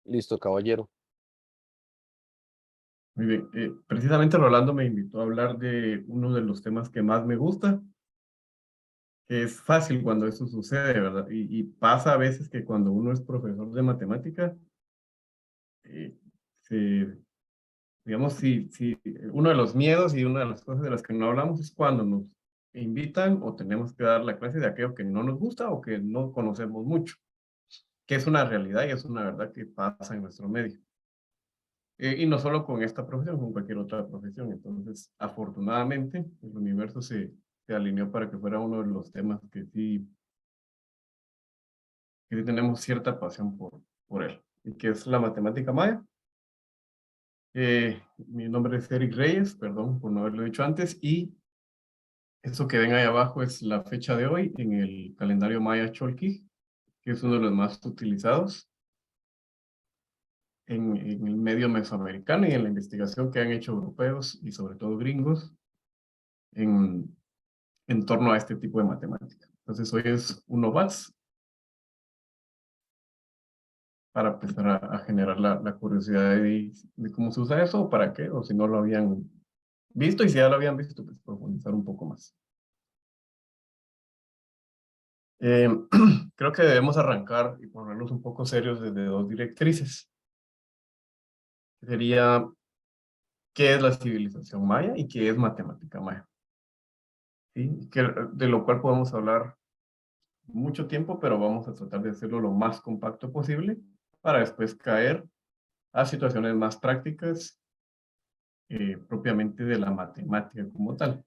Listo, caballero. Muy bien. Precisamente Rolando me invitó a hablar de uno de los temas que más me gusta, que es fácil cuando eso sucede, ¿verdad? Y pasa a veces que cuando uno es profesor de matemática, eh, se- digamos, si uno de los miedos y una de las cosas de las que no hablamos es cuando nos invitan o tenemos que dar la clase de aquello que no nos gusta o que no conocemos mucho, que es una realidad y es una verdad que pasa en nuestro medio. Y no solo con esta profesión, con cualquier otra profesión. Entonces, afortunadamente, el universo se alineó para que fuera uno de los temas que sí tenemos cierta pasión por él, y que es la matemática maya. Mi nombre es Eric Reyes, perdón por no haberlo dicho antes, y eso que ven ahí abajo es la fecha de hoy en el calendario maya Cholqui, que es uno de los más utilizados en el medio mesoamericano y en la investigación que han hecho europeos y sobre todo gringos en, en torno a este tipo de matemática. Entonces hoy es uno más para empezar a generar la curiosidad de cómo se usa eso, o para qué, o si no lo habían visto, y si ya lo habían visto, pues profundizar un poco más. Eh, Creo que debemos arrancar y ponernos un poco serios desde dos directrices. Sería, ¿qué es la civilización maya y qué es matemática maya? ¿Sí? De lo cual podemos hablar mucho tiempo, pero vamos a tratar de hacerlo lo más compacto posible para después caer a situaciones más prácticas propiamente de la matemática como tal.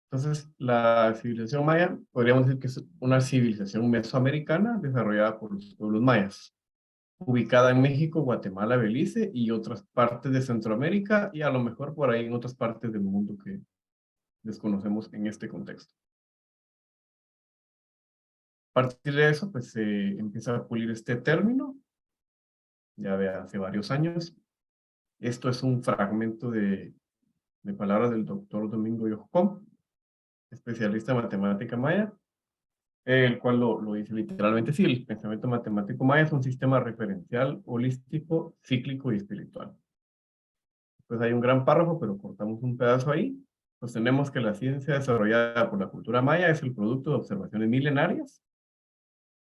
Entonces, la civilización maya, podríamos decir que es una civilización mesoamericana desarrollada por los pueblos mayas, ubicada en México, Guatemala, Belice y otras partes de Centroamérica y a lo mejor por ahí en otras partes del mundo que desconocemos en este contexto. A partir de eso, pues se empieza a pulir este término, ya de hace varios años. Esto es un fragmento de palabras del doctor Domingo Yojocom, especialista en matemática maya, el cual lo dice literalmente, sí, el pensamiento matemático maya es un sistema referencial, holístico, cíclico y espiritual. Pues hay un gran párrafo, pero cortamos un pedazo ahí. Sostenemos que la ciencia desarrollada por la cultura maya es el producto de observaciones milenarias,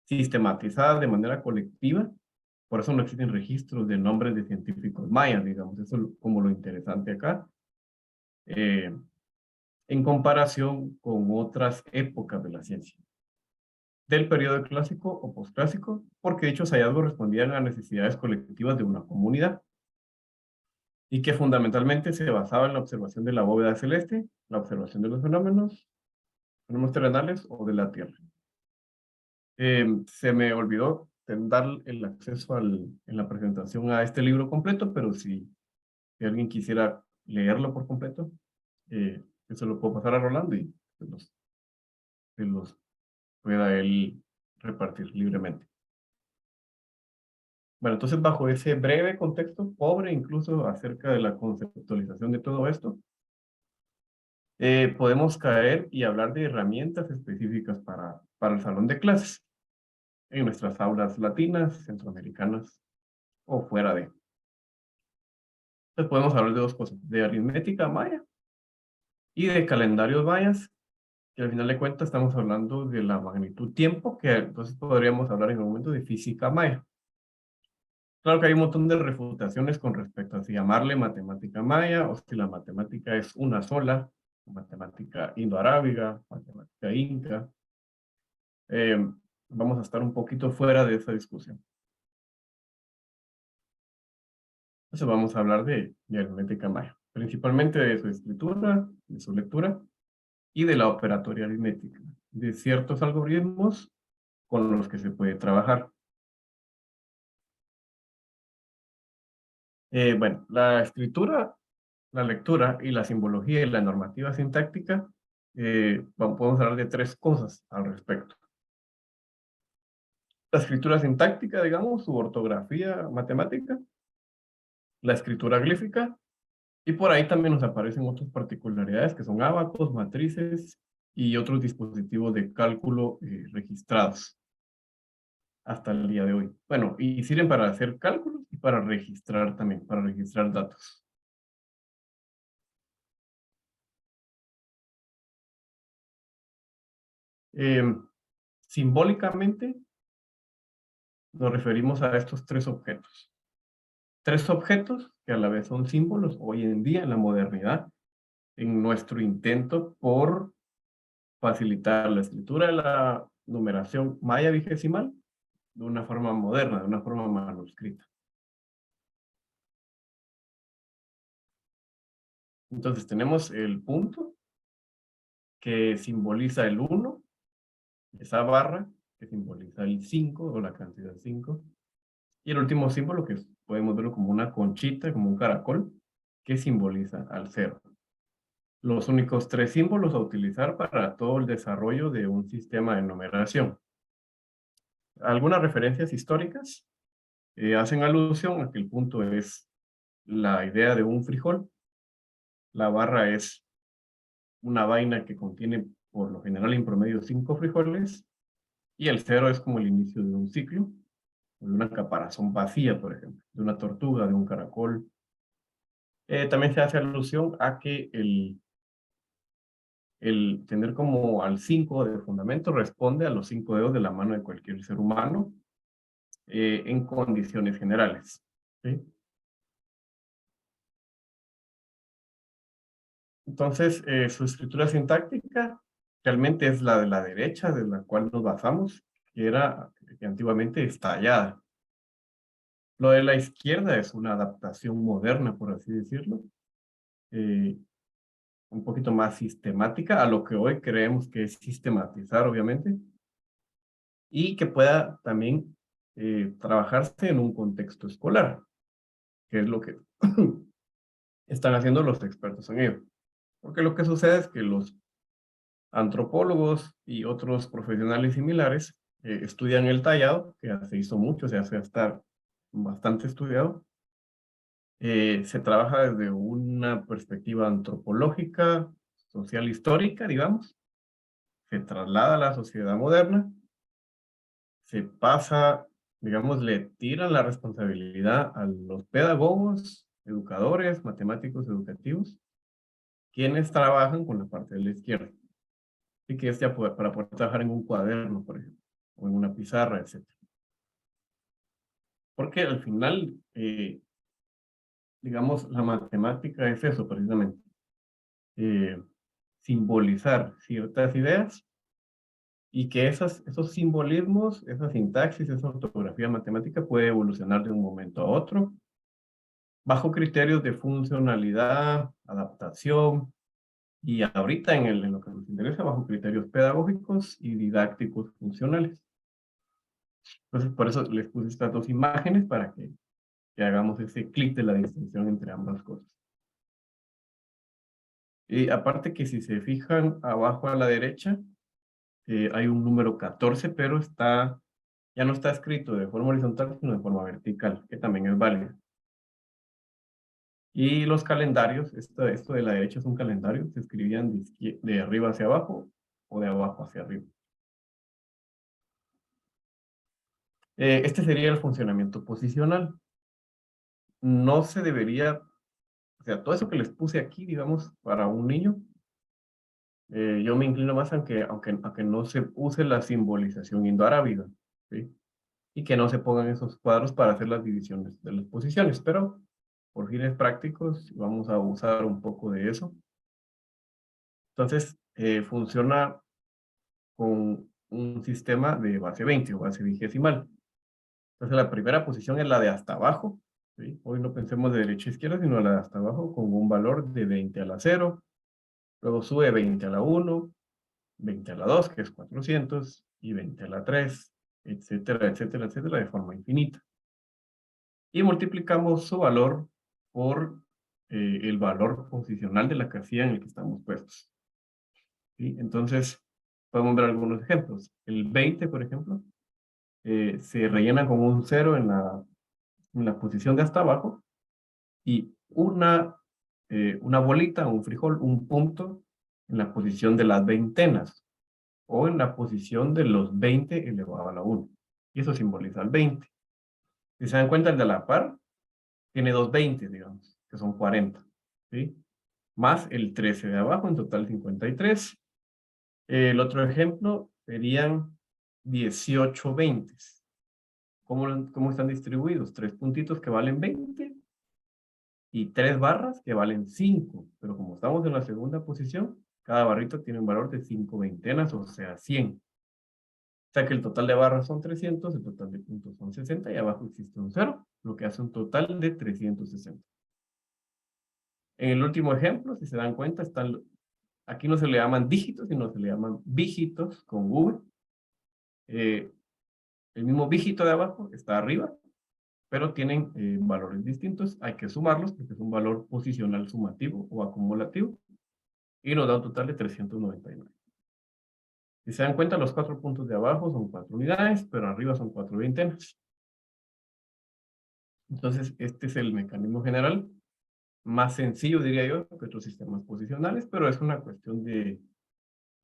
sistematizadas de manera colectiva. Por eso no existen registros de nombres de científicos mayas, digamos. Eso es como lo interesante acá. Eh, en comparación con otras épocas de la ciencia, del periodo clásico o posclásico, porque dichos hallazgos respondían a necesidades colectivas de una comunidad y que fundamentalmente se basaba en la observación de la bóveda celeste, la observación de los fenómenos terrenales o de la Tierra. Se me olvidó dar el acceso en la presentación a este libro completo, pero si alguien quisiera leerlo por completo, eso lo puedo pasar a Rolando y se los pueda él repartir libremente. Bueno, entonces bajo ese breve contexto, pobre incluso acerca de la conceptualización de todo esto, podemos caer y hablar de herramientas específicas para el salón de clases en nuestras aulas latinas, centroamericanas o fuera de. Entonces podemos hablar de dos cosas, de aritmética maya y de calendarios mayas, que al final de cuentas estamos hablando de la magnitud tiempo, que entonces podríamos hablar en un momento de física maya. Claro que hay un montón de refutaciones con respecto a si llamarle matemática maya o si la matemática es una sola, matemática indoarábiga, matemática inca. Eh, Vamos a estar un poquito fuera de esa discusión. Entonces vamos a hablar de aritmética maya, principalmente de su escritura, de su lectura y de la operatoria aritmética, de ciertos algoritmos con los que se puede trabajar. Bueno, la escritura, la lectura y la simbología y la normativa sintáctica, podemos hablar de tres cosas al respecto. La escritura sintáctica, digamos, su ortografía matemática, la escritura glífica, y por ahí también nos aparecen otras particularidades que son ábacos, matrices y otros dispositivos de cálculo registrados. hasta el día de hoy. Bueno, y sirven para hacer cálculos y para registrar también, para registrar datos. Em, Simbólicamente nos referimos a estos tres objetos. Tres objetos que a la vez son símbolos hoy en día en la modernidad, en nuestro intento por facilitar la escritura de la numeración maya vigesimal de una forma moderna, de una forma manuscrita. Entonces tenemos el punto que simboliza el 1, esa barra que simboliza el 5 o la cantidad 5, y el último símbolo que podemos verlo como una conchita, como un caracol, que simboliza al 0. Los únicos tres símbolos a utilizar para todo el desarrollo de un sistema de numeración. Algunas referencias históricas hacen alusión a que el punto es la idea de un frijol, la barra es una vaina que contiene por lo general en promedio 5 frijoles, y el 0 es como el inicio de un ciclo, de una caparazón vacía, por ejemplo, de una tortuga, de un caracol. También se hace alusión a que el tener como al 5 de fundamento responde a los 5 dedos de la mano de cualquier ser humano en condiciones generales. ¿Sí? Entonces, su escritura sintáctica realmente es la de la derecha, de la cual nos basamos, que era que antiguamente estallada. Lo de la izquierda es una adaptación moderna, por así decirlo, eh, un poquito más sistemática a lo que hoy creemos que es sistematizar, obviamente, y que pueda también trabajarse en un contexto escolar, que es lo que están haciendo los expertos en ello. Porque lo que sucede es que los antropólogos y otros profesionales similares estudian el tallado, que ya se hizo mucho, se hace hasta bastante estudiado. Se trabaja desde una perspectiva antropológica, social, histórica, digamos. Se traslada a la sociedad moderna, se pasa, digamos, le tiran la responsabilidad a los pedagogos, educadores, matemáticos educativos, quienes trabajan con la parte de la izquierda. Y que es ya para poder trabajar en un cuaderno, por ejemplo, o en una pizarra, etc. Porque al final, digamos, la matemática es eso precisamente, eh, simbolizar ciertas ideas y que esos simbolismos, esa sintaxis, esa ortografía matemática puede evolucionar de un momento a otro bajo criterios de funcionalidad, adaptación y ahorita en lo que nos interesa bajo criterios pedagógicos y didácticos funcionales. Entonces, por eso les puse estas dos imágenes para que hagamos ese clic de la distinción entre ambas cosas. Y aparte que si se fijan abajo a la derecha, hay un número 14, pero ya no está escrito de forma horizontal, sino de forma vertical, que también es válido. Y los calendarios, esto de la derecha es un calendario, se escribían de arriba hacia abajo o de abajo hacia arriba. Este sería el funcionamiento posicional. No se debería, o sea, todo eso que les puse aquí, digamos, para un niño, yo me inclino más aunque no se use la simbolización indoarábiga, ¿sí? Y que no se pongan esos cuadros para hacer las divisiones de las posiciones, pero por fines prácticos vamos a usar un poco de eso. Entonces, funciona con un sistema de base 20 o base vigesimal. Entonces, la primera posición es la de hasta abajo, ¿sí? Hoy no pensemos de derecha a izquierda, sino la de hasta abajo con un valor de 20 a la 0, luego sube 20 a la 1, 20 a la 2, que es 400, y 20 a la 3, etcétera, etcétera, etcétera, de forma infinita. Y multiplicamos su valor por el valor posicional de la casilla en el que estamos puestos. ¿Sí? Entonces, podemos ver algunos ejemplos. El 20, por ejemplo, se rellena con un 0 en la posición de hasta abajo y una bolita, un frijol, un punto en la posición de las veintenas o en la posición de los 20 elevado a la 1. y eso simboliza el 20. Si se dan cuenta, el de la par tiene dos 20, digamos, que son 40, ¿sí? Más el 13 de abajo, en total 53. El otro ejemplo serían 18 20. ¿Cómo están distribuidos? 3 puntitos que valen 20 y 3 barras que valen 5. Pero como estamos en la segunda posición, cada barrito tiene un valor de 5 veintenas, o sea, 100. O sea que el total de barras son 300, el total de puntos son 60 y abajo existe un 0, lo que hace un total de 360. En el último ejemplo, si se dan cuenta, aquí no se le llaman dígitos, sino se le llaman dígitos con V. El mismo dígito de abajo está arriba, pero tienen valores distintos. Hay que sumarlos porque es un valor posicional sumativo o acumulativo y nos da un total de 399. Si se dan cuenta, los 4 puntos de abajo son 4 unidades, pero arriba son 4 veintenas. Entonces, este es el mecanismo general, más sencillo, diría yo, que otros sistemas posicionales, pero es una cuestión de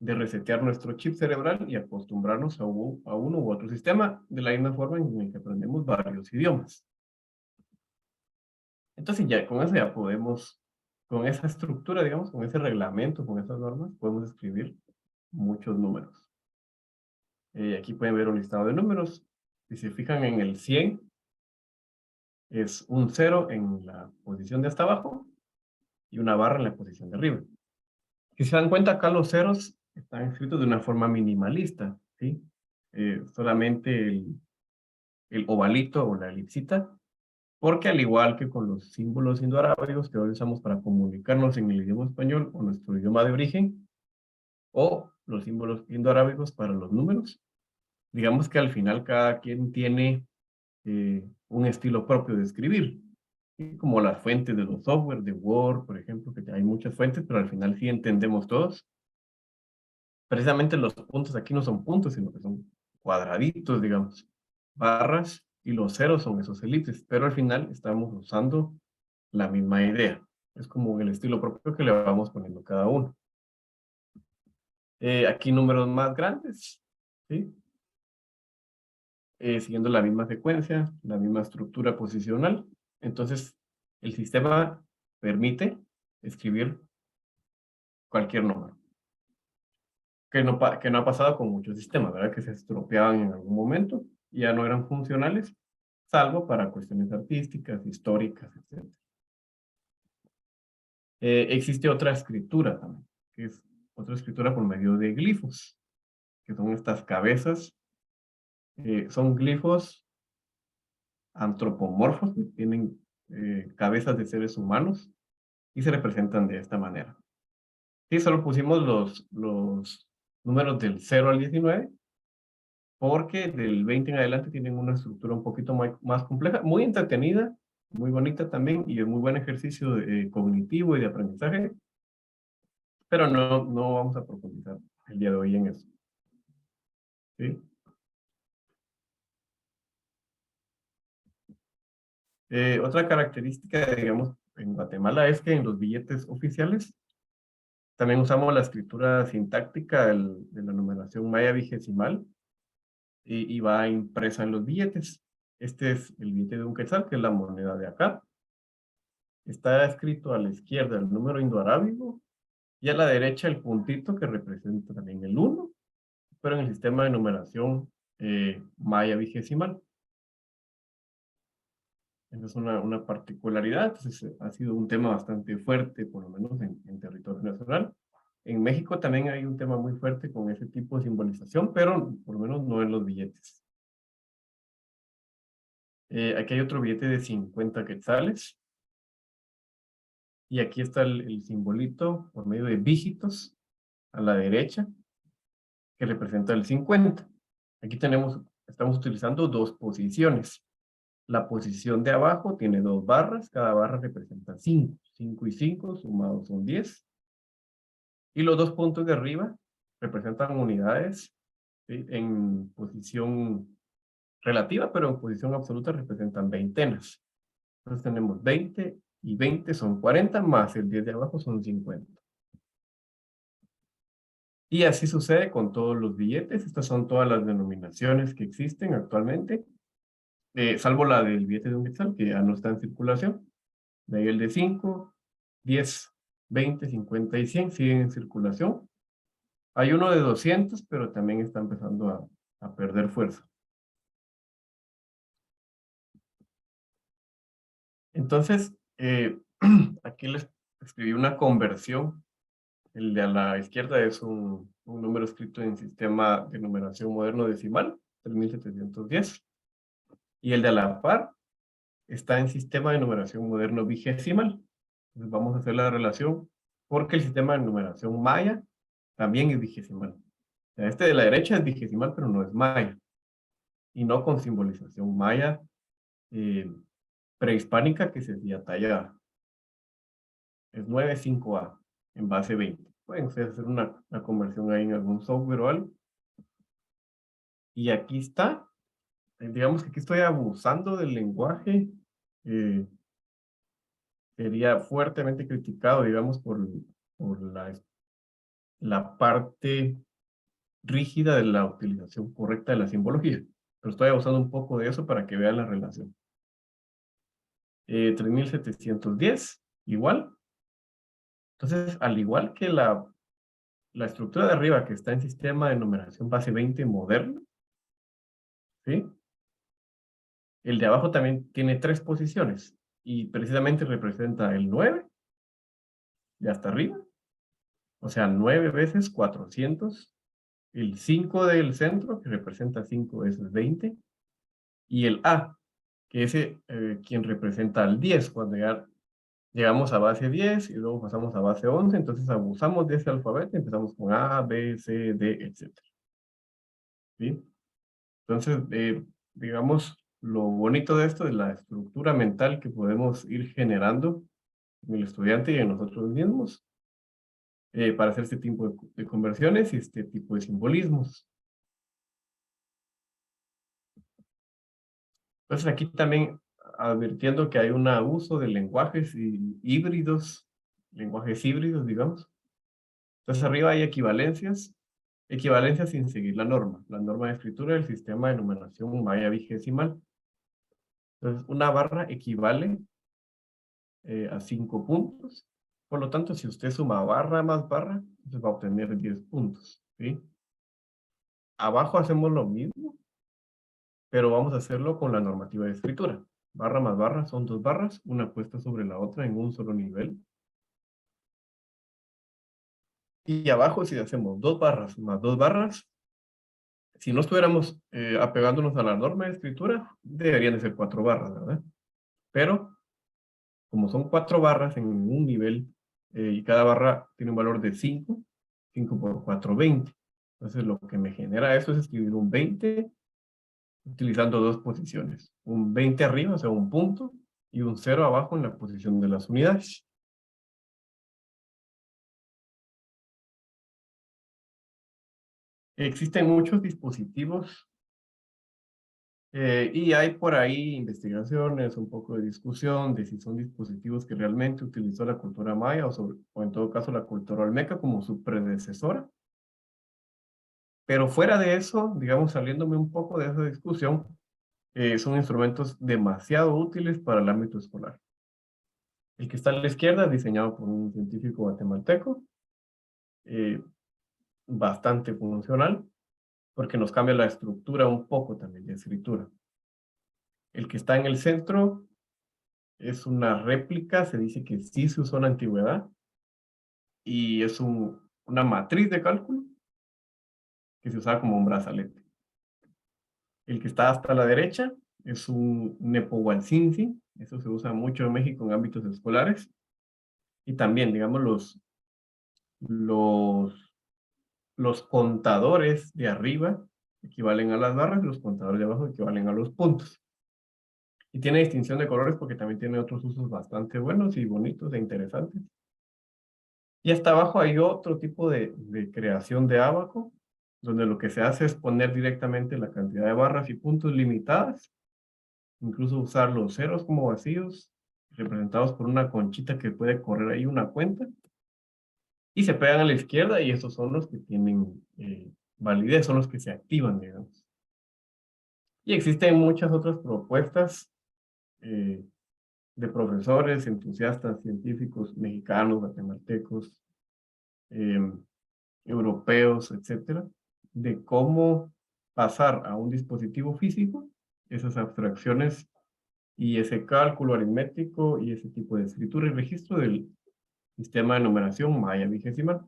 resetear nuestro chip cerebral y acostumbrarnos a uno u otro sistema, de la misma forma en el que aprendemos varios idiomas. Entonces, ya con eso ya podemos, con esa estructura, digamos, con ese reglamento, con esas normas, podemos escribir muchos números. Aquí pueden ver un listado de números. Si se fijan en el 100, es un 0 en la posición de hasta abajo y una barra en la posición de arriba. Si se dan cuenta, acá los ceros están escritos de una forma minimalista, ¿sí? Solamente el ovalito o la elipsita, porque al igual que con los símbolos indoarábigos que hoy usamos para comunicarnos en el idioma español o nuestro idioma de origen, o los símbolos indoarábigos para los números, digamos que al final cada quien tiene un estilo propio de escribir, ¿sí? Como las fuentes de los software, de Word, por ejemplo, que hay muchas fuentes, pero al final sí entendemos todos. Precisamente los puntos aquí no son puntos, sino que son cuadraditos, digamos, barras, y los ceros son esos elipses, pero al final estamos usando la misma idea. Es como el estilo propio que le vamos poniendo cada uno. Aquí números más grandes, ¿sí? Siguiendo la misma secuencia, la misma estructura posicional. Entonces, el sistema permite escribir cualquier número. Que no ha pasado con muchos sistemas, ¿verdad? Que se estropeaban en algún momento y ya no eran funcionales, salvo para cuestiones artísticas, históricas, etc. Existe otra escritura también, que es otra escritura por medio de glifos, que son estas cabezas. Son glifos antropomorfos, que tienen cabezas de seres humanos y se representan de esta manera. Y solo pusimos los números del 0 al 19, porque del 20 en adelante tienen una estructura un poquito más compleja, muy entretenida, muy bonita también, y es muy buen ejercicio cognitivo y de aprendizaje, pero no vamos a profundizar el día de hoy en eso. ¿Sí? Otra característica, digamos, en Guatemala es que en los billetes oficiales también usamos la escritura sintáctica de la numeración maya vigesimal y va impresa en los billetes. Este es el billete de un quetzal, que es la moneda de acá. Está escrito a la izquierda el número indoarábigo y a la derecha el puntito que representa también el 1, pero en el sistema de numeración maya vigesimal. Esa es una particularidad. Entonces, ha sido un tema bastante fuerte, por lo menos en territorio nacional. En México también hay un tema muy fuerte con ese tipo de simbolización, pero por lo menos no en los billetes. Aquí hay otro billete de 50 quetzales. Y aquí está el simbolito por medio de dígitos a la derecha, que representa el 50. Aquí estamos utilizando dos posiciones. La posición de abajo tiene dos barras, cada barra representa 5. 5 y 5 sumados son 10. Y los dos puntos de arriba representan unidades, ¿sí? En posición relativa, pero en posición absoluta representan veintenas. Entonces tenemos 20 y 20 son 40, más el 10 de abajo son 50. Y así sucede con todos los billetes. Estas son todas las denominaciones que existen actualmente, salvo la del billete de un quetzal, que ya no está en circulación. De ahí el de 5, 10, 20, 50 y 100 siguen en circulación. Hay uno de 200, pero también está empezando a perder fuerza. Entonces, aquí les escribí una conversión. El de a la izquierda es un número escrito en sistema de numeración moderno decimal, 3710. Y el de a la par está en sistema de numeración moderno vigesimal. Entonces vamos a hacer la relación porque el sistema de numeración maya también es vigesimal. O sea, este de la derecha es vigesimal, pero no es maya. Y no con simbolización maya prehispánica que se decía talla es 95A en base 20. Pueden ustedes hacer una conversión ahí en algún software o algo. Y aquí está. Digamos que aquí estoy abusando del lenguaje. Eh, Sería fuertemente criticado, digamos, por la parte rígida de la utilización correcta de la simbología. Pero estoy abusando un poco de eso para que vean la relación. 3710, igual. Entonces, al igual que la estructura de arriba que está en sistema de numeración base 20 moderno, ¿sí? El de abajo también tiene 3 posiciones y precisamente representa el 9 de hasta arriba, o sea, 9 veces 400, el 5 del centro, que representa 5 veces 20, y el A, que es quien representa al 10, cuando ya llegamos a base 10 y luego pasamos a base 11, entonces abusamos de ese alfabeto, empezamos con A, B, C, D, etc. ¿Sí? Entonces, digamos, lo bonito de esto es la estructura mental que podemos ir generando en el estudiante y en nosotros mismos para hacer este tipo de conversiones y este tipo de simbolismos. Entonces, aquí también advirtiendo que hay un abuso de lenguajes lenguajes híbridos, digamos. Entonces, arriba hay equivalencias, equivalencias sin seguir la norma de escritura del sistema de numeración maya vigesimal. Entonces, una barra equivale a 5 puntos. Por lo tanto, si usted suma barra más barra, entonces va a obtener 10 puntos. ¿Sí? Abajo hacemos lo mismo, pero vamos a hacerlo con la normativa de escritura. Barra más barra son 2 barras, una puesta sobre la otra en un solo nivel. Y abajo, si hacemos 2 barras más 2 barras, si no estuviéramos apegándonos a la norma de escritura, deberían de ser 4 barras, ¿verdad? Pero, como son 4 barras en un nivel, y cada barra tiene un valor de 5, 5 por 4, 20. Entonces, lo que me genera eso es escribir un 20 utilizando 2 posiciones. Un 20 arriba, o sea, un punto, y un 0 abajo en la posición de las unidades. Existen muchos dispositivos y hay por ahí investigaciones, un poco de discusión de si son dispositivos que realmente utilizó la cultura maya o en todo caso la cultura olmeca como su predecesora. Pero fuera de eso, digamos, saliéndome un poco de esa discusión, son instrumentos demasiado útiles para el ámbito escolar. El que está a la izquierda es diseñado por un científico guatemalteco, eh, bastante funcional, porque nos cambia la estructura un poco también de escritura. El que está en el centro es una réplica, se dice que sí se usó en la antigüedad, y es una matriz de cálculo que se usaba como un brazalete. El que está hasta la derecha es un Nepohualzinzi, eso se usa mucho en México en ámbitos escolares, y también, digamos, los, los contadores de arriba equivalen a las barras, y los contadores de abajo equivalen a los puntos. Y tiene distinción de colores porque también tiene otros usos bastante buenos y bonitos e interesantes. Y hasta abajo hay otro tipo de creación de ábaco, donde lo que se hace es poner directamente la cantidad de barras y puntos limitadas, incluso usar los ceros como vacíos, representados por una conchita que puede correr ahí una cuenta, y se pegan a la izquierda y estos son los que tienen validez, son los que se activan, digamos. Y existen muchas otras propuestas de profesores, entusiastas, científicos, mexicanos, guatemaltecos, europeos, etcétera, de cómo pasar a un dispositivo físico esas abstracciones y ese cálculo aritmético y ese tipo de escritura y registro del sistema de numeración maya vigesimal.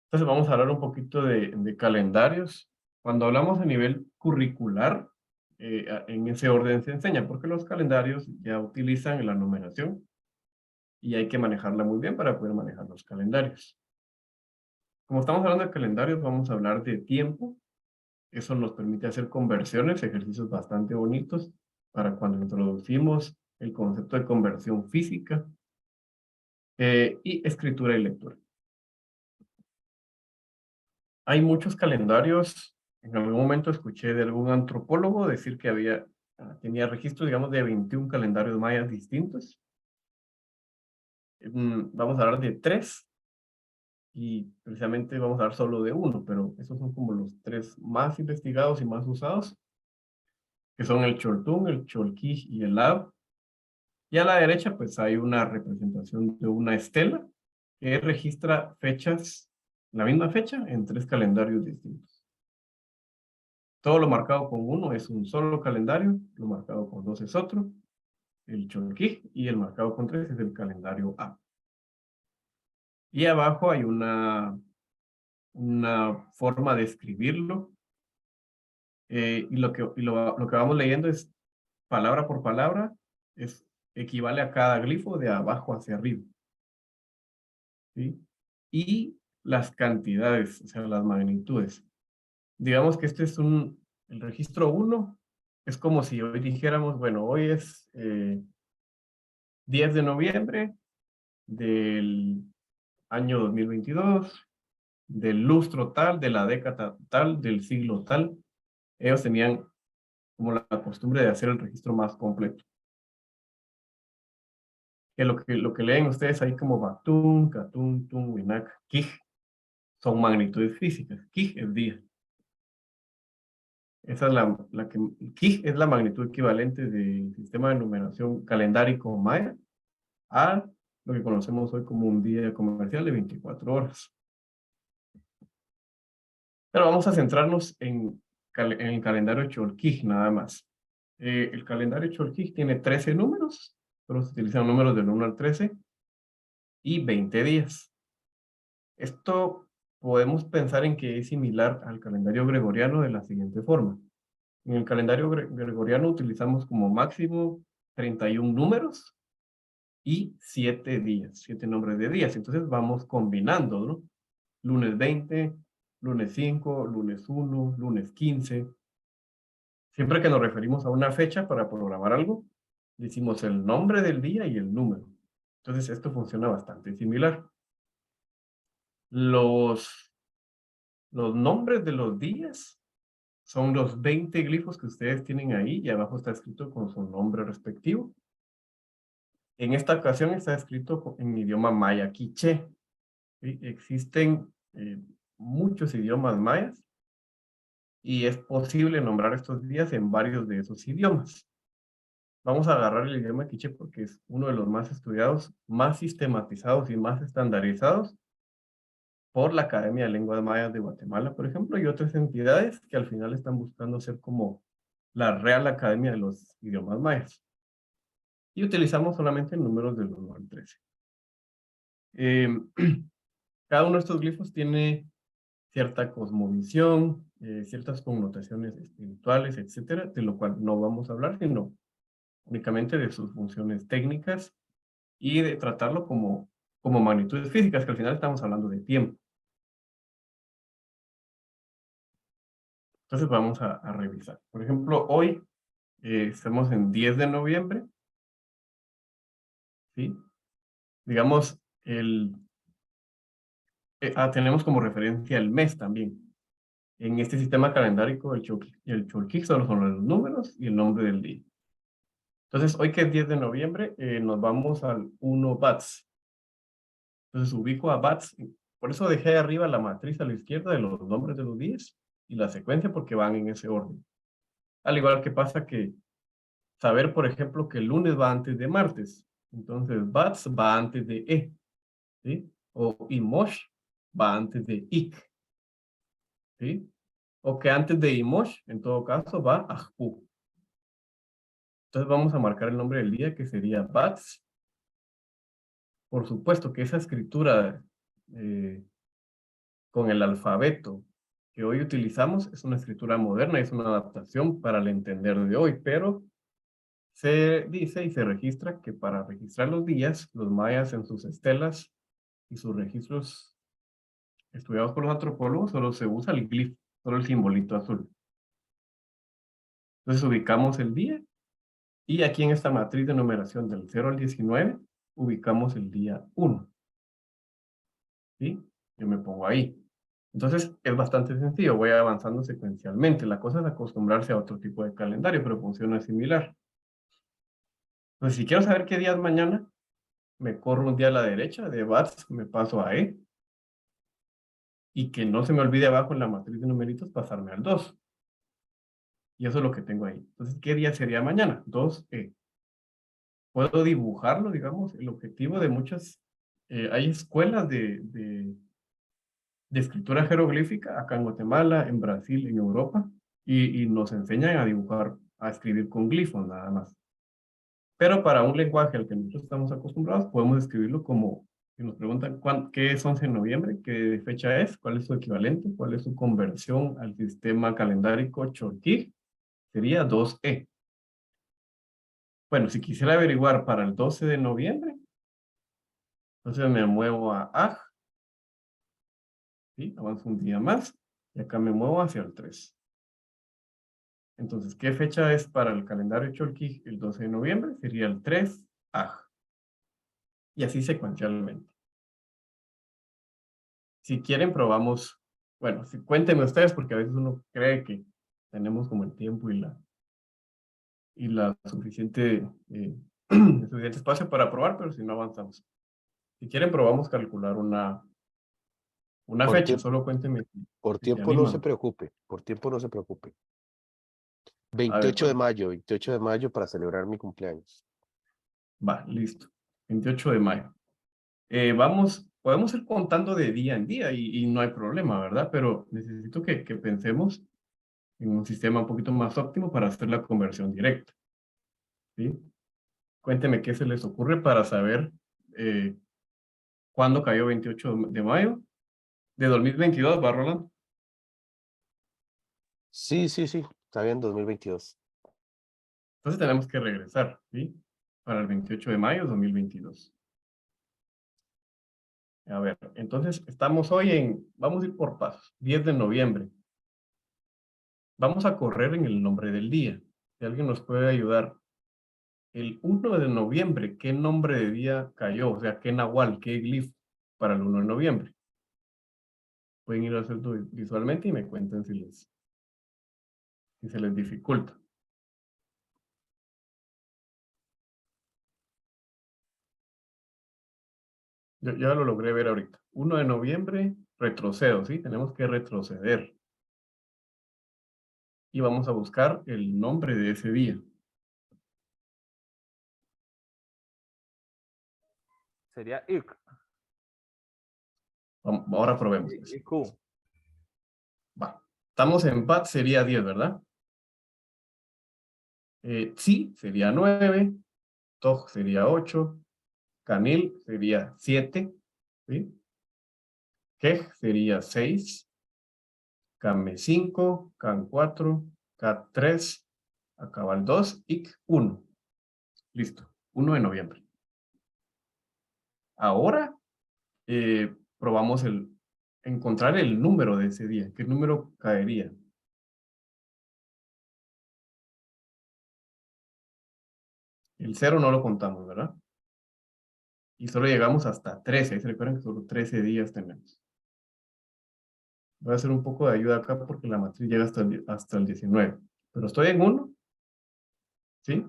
Entonces vamos a hablar un poquito de calendarios. Cuando hablamos a nivel curricular, en ese orden se enseña, porque los calendarios ya utilizan la numeración y hay que manejarla muy bien para poder manejar los calendarios. Como estamos hablando de calendarios, vamos a hablar de tiempo. Eso nos permite hacer conversiones, ejercicios bastante bonitos para cuando introducimos el concepto de conversión física y escritura y lectura. Hay muchos calendarios. En algún momento escuché de algún antropólogo decir que tenía registro, digamos, de 21 calendarios mayas distintos. Vamos a hablar de 3 y precisamente vamos a hablar solo de uno, pero esos son como los 3 más investigados y más usados, que son el Choltún, el Cholquij y el Lab. Y a la derecha, pues hay una representación de una estela que registra fechas, la misma fecha, en 3 calendarios distintos. Todo lo marcado con 1 es un solo calendario, lo marcado con 2 es otro, el Cholquij, y el marcado con 3 es el calendario A. Y abajo hay una forma de escribirlo, y lo que vamos leyendo es palabra por palabra, equivale a cada glifo de abajo hacia arriba. ¿Sí? Y las cantidades, o sea, las magnitudes. Digamos que este es el registro 1, es como si hoy dijéramos, bueno, hoy es 10 de noviembre del año 2022, del lustro tal, de la década tal, del siglo tal. Ellos tenían como la costumbre de hacer el registro más completo. Que lo que leen ustedes ahí como Batún, Catún, Tun, Winak, Kij, son magnitudes físicas. Kij es día. Esa es Kij es la magnitud equivalente del sistema de numeración calendárico maya a lo que conocemos hoy como un día comercial de 24 horas. Pero vamos a centrarnos en el calendario Cholquij nada más. El calendario Cholquij tiene 13 números, pero se utilizan números del 1 al 13 y 20 días. Esto podemos pensar en que es similar al calendario gregoriano de la siguiente forma. En el calendario gregoriano utilizamos como máximo 31 números y 7 días, 7 nombres de días. Entonces vamos combinando, ¿no? Lunes 20, lunes 5, lunes 1, lunes 15. Siempre que nos referimos a una fecha para programar algo, decimos el nombre del día y el número. Entonces esto funciona bastante similar. Los nombres de los días son los 20 glifos que ustedes tienen ahí y abajo está escrito con su nombre respectivo. En esta ocasión está escrito en idioma maya quiché. ¿Sí? Existen muchos idiomas mayas y es posible nombrar estos días en varios de esos idiomas. Vamos a agarrar el idioma quiché porque es uno de los más estudiados, más sistematizados y más estandarizados por la Academia de Lenguas Mayas de Guatemala, por ejemplo, y otras entidades que al final están buscando ser como la Real Academia de los Idiomas Mayas. Y utilizamos solamente números del 1 al 13. Cada uno de estos glifos tiene cierta cosmovisión, ciertas connotaciones espirituales, etcétera, de lo cual no vamos a hablar, sino únicamente de sus funciones técnicas y de tratarlo como magnitudes físicas, que al final estamos hablando de tiempo. Entonces vamos a revisar. Por ejemplo, hoy estamos en 10 de noviembre, ¿sí? Digamos, tenemos como referencia el mes también. En este sistema calendárico, el Cholquij solo son los números y el nombre del día. Entonces, hoy que es 10 de noviembre, nos vamos al 1 Bats. Entonces ubico a Bats, por eso dejé arriba la matriz a la izquierda de los nombres de los días y la secuencia porque van en ese orden. Al igual que pasa que saber, por ejemplo, que el lunes va antes de martes. Entonces Bats va antes de ¿sí? O Imosh va antes de Ik, ¿sí? O que antes de Imosh, en todo caso, va Ajpu. Entonces vamos a marcar el nombre del día que sería Bats. Por supuesto que esa escritura con el alfabeto que hoy utilizamos es una escritura moderna, es una adaptación para el entender de hoy, pero se dice y se registra que para registrar los días, los mayas en sus estelas y sus registros estudiados por los antropólogos, solo se usa el glifo, solo el simbolito azul. Entonces ubicamos el día y aquí en esta matriz de numeración del 0 al 19, ubicamos el día 1. ¿Sí? Yo me pongo ahí. Entonces es bastante sencillo, voy avanzando secuencialmente. La cosa es acostumbrarse a otro tipo de calendario, pero funciona similar. Entonces, si quiero saber qué día es mañana, me corro un día a la derecha, de Bats me paso a E, y que no se me olvide abajo en la matriz de numeritos pasarme al 2. Y eso es lo que tengo ahí. Entonces, ¿qué día sería mañana? 2E. Puedo dibujarlo, digamos, el objetivo de muchas... hay escuelas de escritura jeroglífica acá en Guatemala, en Brasil, en Europa, y nos enseñan a dibujar, a escribir con glifos nada más. Pero para un lenguaje al que nosotros estamos acostumbrados, podemos escribirlo como, si nos preguntan qué es 11 de noviembre, qué fecha es, cuál es su equivalente, cuál es su conversión al sistema calendárico Chorquí, sería 2E. Bueno, si quisiera averiguar para el 12 de noviembre, entonces me muevo a AJ, ¿sí? Avanzo un día más, y acá me muevo hacia el 3. Entonces, ¿qué fecha es para el calendario Cholquí el 12 de noviembre? Sería el 3 AJ. Y así secuencialmente. Si quieren, probamos. Bueno, cuéntenme ustedes, porque a veces uno cree que tenemos como el tiempo y la suficiente, suficiente espacio para probar, pero si no avanzamos. Si quieren, probamos calcular una Por fecha. tiempo, Solo cuéntenme por si se tiempo no se animan. preocupe, por tiempo no se preocupe. A ver, 28 de bueno, mayo, 28 de mayo para celebrar mi cumpleaños. va, listo. 28 de mayo. Podemos ir contando de día en día y no hay problema, ¿verdad? Pero necesito que pensemos en un sistema un poquito más óptimo para hacer la conversión directa, ¿sí? Cuénteme qué se les ocurre para saber eh, cuándo cayó 28 de mayo de 2022, ¿va, Roland? Sí, sí, sí, está bien, 2022. Entonces tenemos que regresar, ¿sí? Para el 28 de mayo de 2022. A ver, entonces estamos hoy vamos a ir por pasos, 10 de noviembre. Vamos a correr en el nombre del día. Si alguien nos puede ayudar. El 1 de noviembre, ¿qué nombre de día cayó? O sea, ¿qué nahual, qué glif para el 1 de noviembre? Pueden ir a hacerlo visualmente y me cuenten si se les dificulta. Yo ya lo logré ver ahorita. 1 de noviembre, retrocedo, ¿sí? Tenemos que retroceder. Y vamos a buscar el nombre de ese día. Sería IK. Ahora probemos, pues. IQ. Va. Estamos en PAT, sería 10, ¿verdad? Sí, sería 9. Toj sería 8. Canil sería 7. ¿Sí? Quej sería 6. CAM 5, CAM 4, CAT 3, Acabal 2, IC 1. Listo, 1 de noviembre. Ahora probamos encontrar el número de ese día. ¿Qué número caería? El 0 no lo contamos, ¿verdad? Y solo llegamos hasta 13. Ahí se recuerdan que solo 13 días tenemos. Voy a hacer un poco de ayuda acá porque la matriz llega hasta el 19. Pero estoy en 1, ¿sí?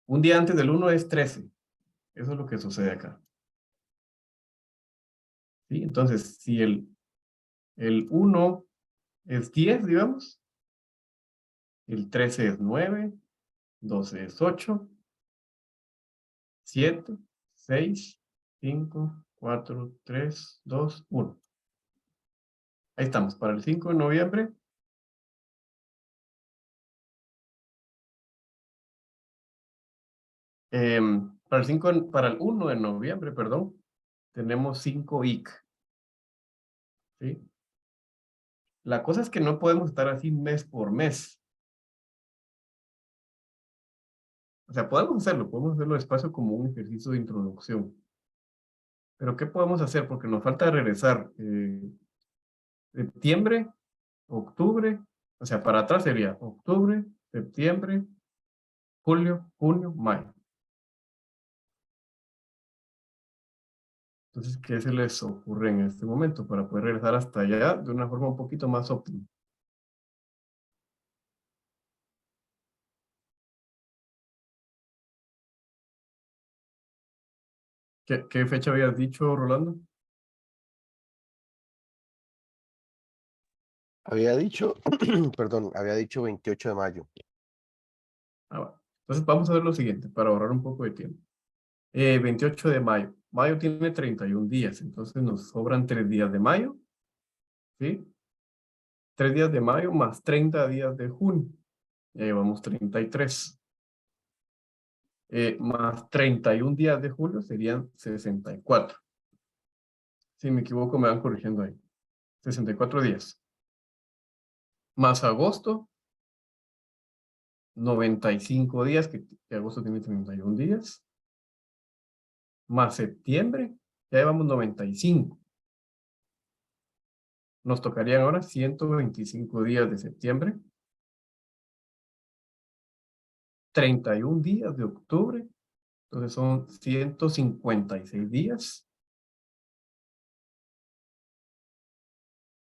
Un día antes del 1 es 13. Eso es lo que sucede acá. ¿sí? Entonces, si el 1 es 10, digamos, el 13 es 9, 12 es 8, 7, 6, 5, 4, 3, 2, 1. Ahí estamos, para el 5 de noviembre. Para el 1 de noviembre, perdón, tenemos 5 IC. ¿Sí? La cosa es que no podemos estar así mes por mes. O sea, podemos hacerlo despacio como un ejercicio de introducción. Pero ¿qué podemos hacer? Porque nos falta regresar septiembre, octubre, o sea, para atrás sería octubre, septiembre, julio, junio, mayo. Entonces, ¿qué se les ocurre en este momento para poder regresar hasta allá de una forma un poquito más óptima? ¿Qué fecha habías dicho, Rolando? Había dicho, perdón, había dicho 28 de mayo. Bueno. Entonces vamos a ver lo siguiente para ahorrar un poco de tiempo. 28 de mayo. Mayo tiene 31 días, entonces nos sobran 3 días de mayo, ¿sí? 3 días de mayo más 30 días de junio. Ya llevamos 33. Más 31 días de julio serían 64. Si me equivoco, me van corrigiendo ahí. 64 días. Más agosto, 95 días, que agosto tiene 31 días. Más septiembre, ya llevamos 95. Nos tocarían ahora 125 días de septiembre. 31 días de octubre. Entonces son 156 días.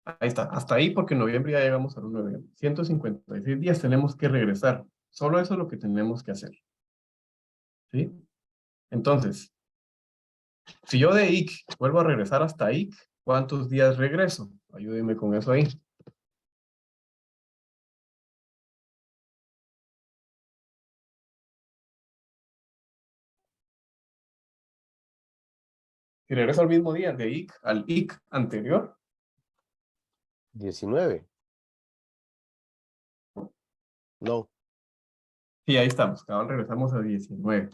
Ahí está, hasta ahí porque en noviembre ya llegamos al 1 de noviembre. 156 días tenemos que regresar. Solo eso es lo que tenemos que hacer. ¿Sí? Entonces, si yo de IC vuelvo a regresar hasta IC, ¿cuántos días regreso? Ayúdenme con eso ahí. Si regreso al mismo día de IC al IC anterior, 19. No, sí, ahí estamos. Cabal, regresamos a 19.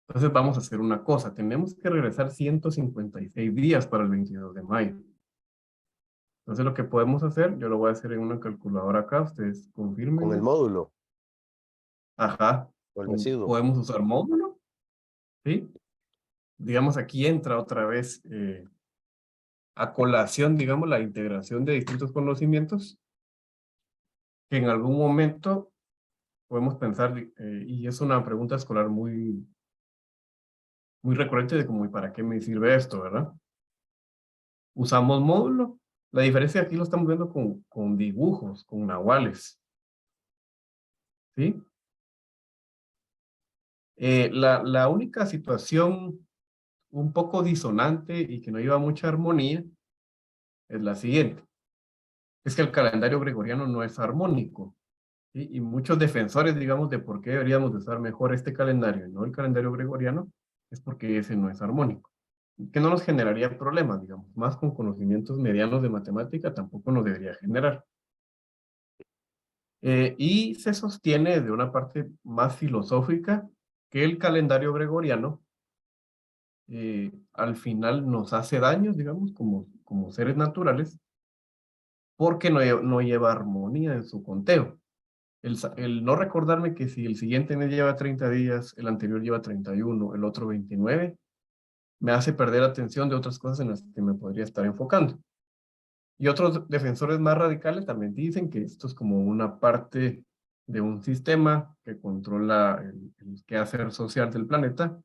Entonces vamos a hacer una cosa. Tenemos que regresar 156 días para el 22 de mayo. Entonces lo que podemos hacer, yo lo voy a hacer en una calculadora acá, ustedes confirmen. con el módulo Ajá. o el residuo. Podemos usar módulo, ¿sí? Digamos, aquí entra otra vez a colación, digamos, la integración de distintos conocimientos que en algún momento podemos pensar, y es una pregunta escolar muy, muy recurrente de cómo y para qué me sirve esto, ¿verdad? Usamos módulo. La diferencia aquí lo estamos viendo con dibujos, con nahuales, ¿sí? La única situación un poco disonante y que no lleva mucha armonía es la siguiente. Es que el calendario gregoriano no es armónico. ¿Sí? Y muchos defensores, digamos, de por qué deberíamos de usar mejor este calendario y no el calendario gregoriano, es porque ese no es armónico. Que no nos generaría problemas, digamos, más con conocimientos medianos de matemática tampoco nos debería generar. Y se sostiene de una parte más filosófica que el calendario gregoriano al final nos hace daños, digamos, como seres naturales, porque no lleva armonía en su conteo. El no recordarme que si el siguiente mes lleva 30 días, el anterior lleva 31, el otro 29, me hace perder atención de otras cosas en las que me podría estar enfocando. Y otros defensores más radicales también dicen que esto es como una parte de un sistema que controla el quehacer social del planeta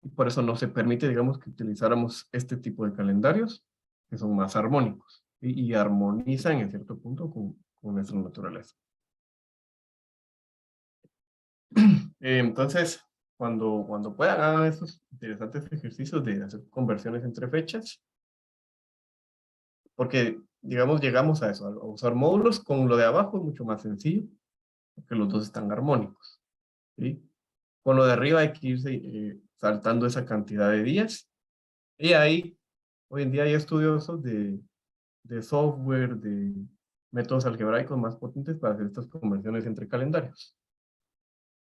y por eso no se permite, digamos, que utilizáramos este tipo de calendarios que son más armónicos y armonizan en cierto punto con nuestra naturaleza. Entonces, cuando puedan, hagan esos interesantes ejercicios de hacer conversiones entre fechas porque, digamos, llegamos a eso, a usar módulos. Con lo de abajo es mucho más sencillo, porque los dos están armónicos, ¿sí? Con lo de arriba hay que irse saltando esa cantidad de días. Y ahí, hoy en día hay estudiosos de software, de métodos algebraicos más potentes para hacer estas conversiones entre calendarios,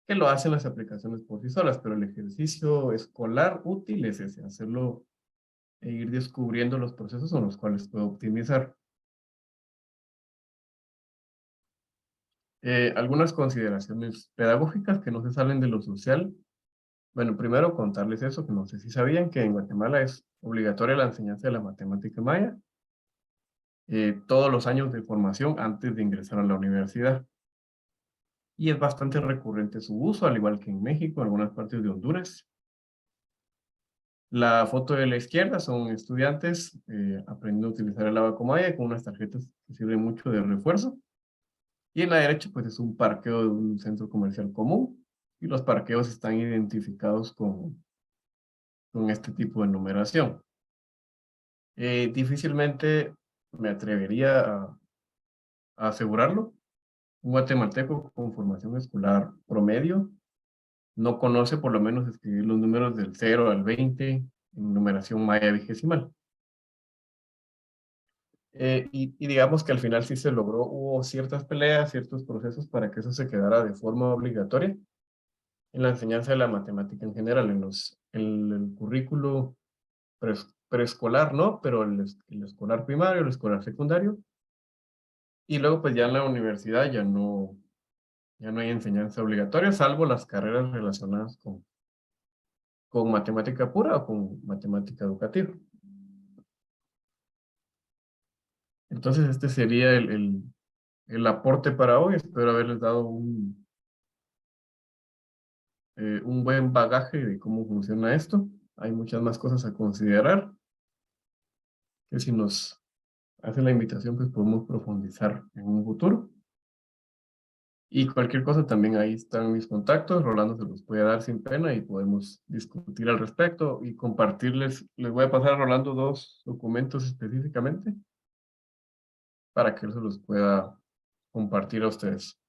que lo hacen las aplicaciones por sí solas, pero el ejercicio escolar útil es ese, hacerlo e ir descubriendo los procesos en los cuales puedo optimizar. Algunas consideraciones pedagógicas que no se salen de lo social. Bueno, primero contarles eso, que no sé si sabían que en Guatemala es obligatoria la enseñanza de la matemática maya todos los años de formación antes de ingresar a la universidad. Y es bastante recurrente su uso, al igual que en México, en algunas partes de Honduras. La foto de la izquierda son estudiantes aprendiendo a utilizar el abaco maya con unas tarjetas que sirven mucho de refuerzo. Y en la derecha, pues es un parqueo de un centro comercial común. Y los parqueos están identificados con este tipo de numeración. Difícilmente me atrevería a asegurarlo. Un guatemalteco con formación escolar promedio no conoce por lo menos escribir los números del 0 al 20 en numeración maya vigesimal. Y digamos que al final sí se logró, hubo ciertas peleas, ciertos procesos para que eso se quedara de forma obligatoria en la enseñanza de la matemática en general, en el currículo preescolar, ¿no? Pero el escolar primario, el escolar secundario, y luego pues ya en la universidad ya no hay enseñanza obligatoria, salvo las carreras relacionadas con matemática pura o con matemática educativa. Entonces este sería el aporte para hoy. Espero haberles dado un buen bagaje de cómo funciona esto. Hay muchas más cosas a considerar, que si nos hacen la invitación, pues podemos profundizar en un futuro. Y cualquier cosa también ahí están mis contactos. Rolando se los puede dar sin pena y podemos discutir al respecto y compartirles. Les voy a pasar a Rolando 2 documentos específicamente para que él se los pueda compartir a ustedes.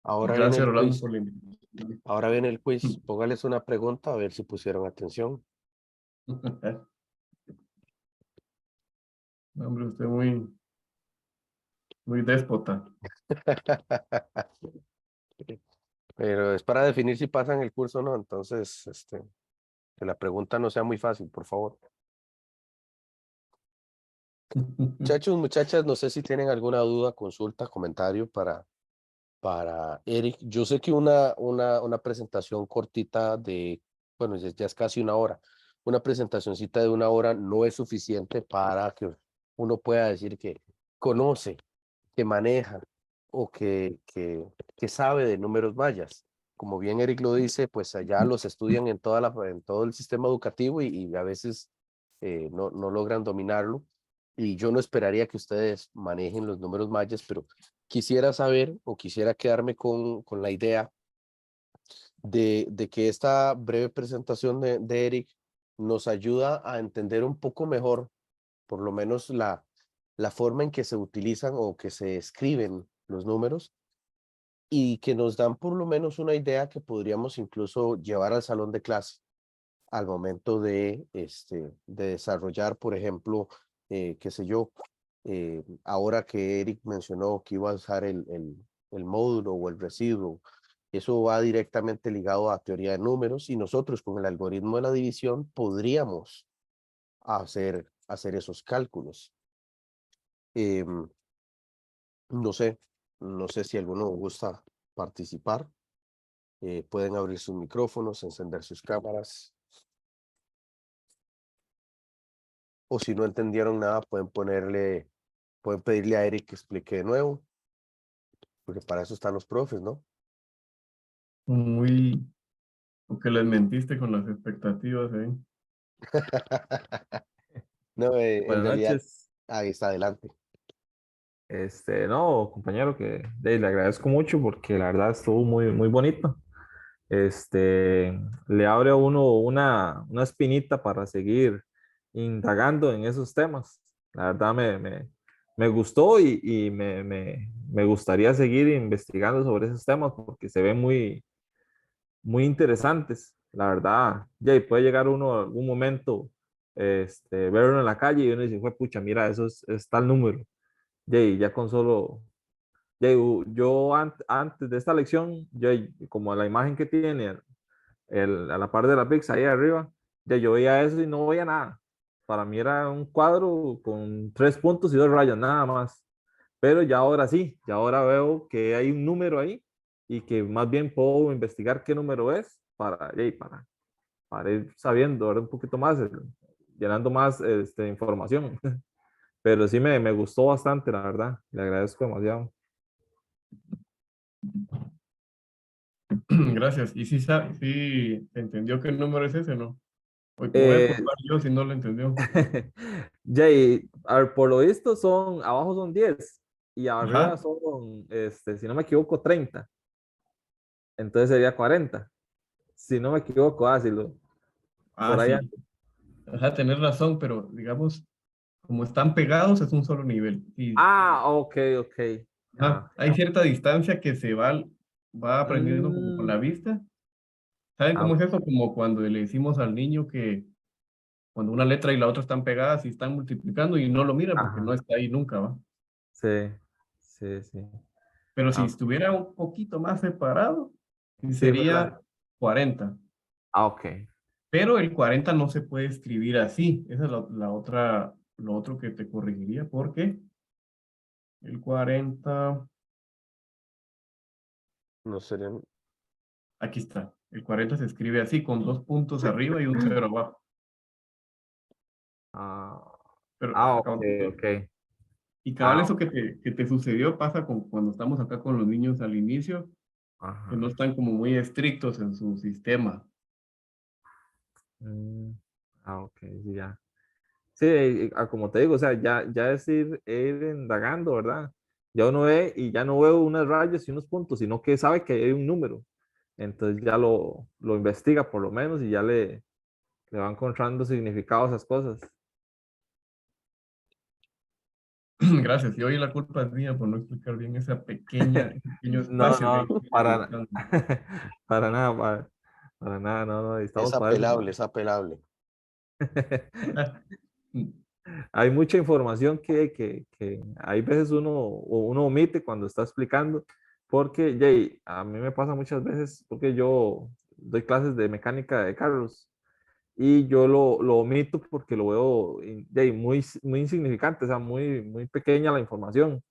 Ahora viene Gracias, el Rolando, quiz. por la invitación. Ahora viene el quiz. Póngales una pregunta a ver si pusieron atención. No, hombre, usted muy déspota. Pero es para definir si pasan el curso o no. Entonces, que la pregunta no sea muy fácil, por favor. Muchachos, muchachas, no sé si tienen alguna duda, consulta, comentario para Eric. Yo sé que una presentación cortita bueno, ya es casi una hora. Una presentacioncita de una hora no es suficiente para que uno pueda decir que conoce, que maneja o que sabe de números mayas. Como bien Eric lo dice, pues allá los estudian en en todo el sistema educativo y a veces no logran dominarlo. Y yo no esperaría que ustedes manejen los números mayas, pero quisiera saber o quisiera quedarme con la idea de que esta breve presentación de Eric nos ayuda a entender un poco mejor, por lo menos la forma en que se utilizan o que se escriben los números y que nos dan por lo menos una idea que podríamos incluso llevar al salón de clase al momento de desarrollar, por ejemplo, qué sé yo, ahora que Eric mencionó que iba a usar el módulo o el residuo, eso va directamente ligado a teoría de números y nosotros con el algoritmo de la división podríamos hacer esos cálculos. Em, no sé si alguno gusta participar. Pueden abrir sus micrófonos, encender sus cámaras. O si no entendieron nada, pueden pedirle a Eric que explique de nuevo, porque para eso están los profes, ¿no? Muy, porque les mentiste con las expectativas, ¿eh? No, en Buenas realidad, noches. ahí está adelante. No, compañero, le agradezco mucho porque la verdad estuvo muy, muy bonito. Le abre a uno una espinita para seguir indagando en esos temas. La verdad me gustó y me gustaría seguir investigando sobre esos temas porque se ven muy interesantes. La verdad, ya y puede llegar uno a algún momento, verlo en la calle y uno dice, fue pucha, mira, eso es tal número. Ya, y ya con solo, ya, yo antes de esta lección, yo, como la imagen que tiene a la par de la pizza ahí arriba, ya yo veía eso y no veía nada. Para mí era un cuadro con 3 puntos y 2 rayas, nada más. Pero ya ahora sí, ya ahora veo que hay un número ahí y que más bien puedo investigar qué número es para ir sabiendo ahora un poquito más, llenando más información. Pero sí me gustó bastante, la verdad. Le agradezco demasiado. Gracias. ¿Y si sí entendió qué número es ese, no? Hoy me voy a Eh, culpar yo si no lo entendió. Jay, a ver, por lo visto abajo son 10 y arriba Ajá. son, si no me equivoco, 30. Entonces sería 40. Si no me equivoco, Ah, por ahí. sí. Ajá, tenés razón, pero digamos, como están pegados, es un solo nivel. Y Ok, ok. ajá, Ya, hay ya. cierta distancia que va aprendiendo como con Mm, la vista. ¿Saben cómo ah, es eso? Como cuando le decimos al niño que cuando una letra y la otra están pegadas y están multiplicando y no lo mira porque no ajá. está ahí nunca, ¿va? Sí, sí, sí. Pero si Ah, estuviera un poquito más separado, sí sí, ¿verdad? sería 40. Ok. Pero el 40 no se puede escribir así. Esa es la otra, lo otro que te corregiría, porque el 40, No serían, aquí está. El 40 se escribe así, con 2 puntos arriba y un 0 abajo. Ah, Pero, ok, ok. y cabal, Ah, eso que te sucedió pasa cuando estamos acá con los niños al inicio, que no ajá. están como muy estrictos en su sistema. Mm, ok, sí, ya. Sí, como te digo, o sea, ya es ir indagando, ¿verdad? Ya uno ve y ya no veo unas rayas y unos puntos, sino que sabe que hay un número. Entonces ya lo investiga por lo menos y ya le va encontrando significado a esas cosas. Gracias. Y hoy la culpa es mía por no explicar bien ese pequeño No, espacio no, que estoy buscando. para nada, para nada, no, no, es estamos para eso. apelable, es apelable. Hay mucha información que hay veces uno omite cuando está explicando, porque, Jay, a mí me pasa muchas veces, porque yo doy clases de mecánica de carros y yo lo omito porque lo veo, Jay, muy insignificante, o sea, muy pequeña la información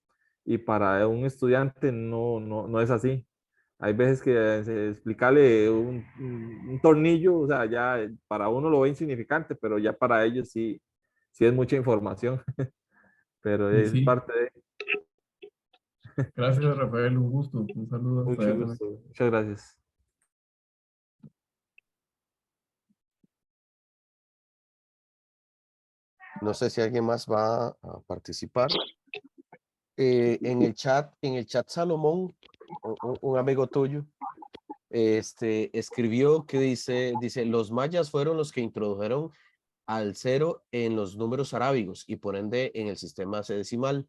y para un estudiante no es así. Hay veces que explicarle un tornillo, o sea, ya para uno lo ve insignificante, pero ya para ellos sí es mucha información, pero Y es sí, parte de... gracias Rafael, un gusto. Un saludo hasta Mucho allá también. gusto. Muchas gracias. No sé si alguien más va a participar. En el chat Salomón, un amigo tuyo, escribió que dice, los mayas fueron los que introdujeron al cero en los números arábigos y por ende en el sistema decimal.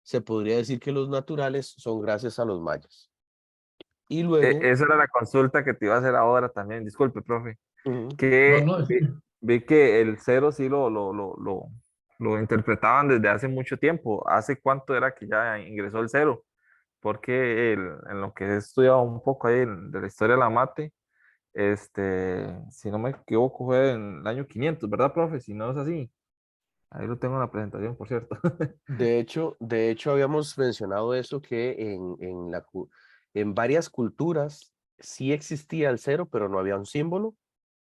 Se podría decir que los naturales son gracias a los mayas. Y luego, Esa era la consulta que te iba a hacer ahora también. Disculpe, profe. ujú, No, Que no, vi que el cero sí lo interpretaban desde hace mucho tiempo. ¿Hace cuánto era que ya ingresó el cero? Porque en lo que he estudiado un poco ahí de la historia de la mate, si no me equivoco, fue en el año 500, ¿verdad, profe? Si no es así. Ahí lo tengo en la presentación, por cierto. de hecho habíamos mencionado eso que en varias culturas sí existía el cero, pero no había un símbolo.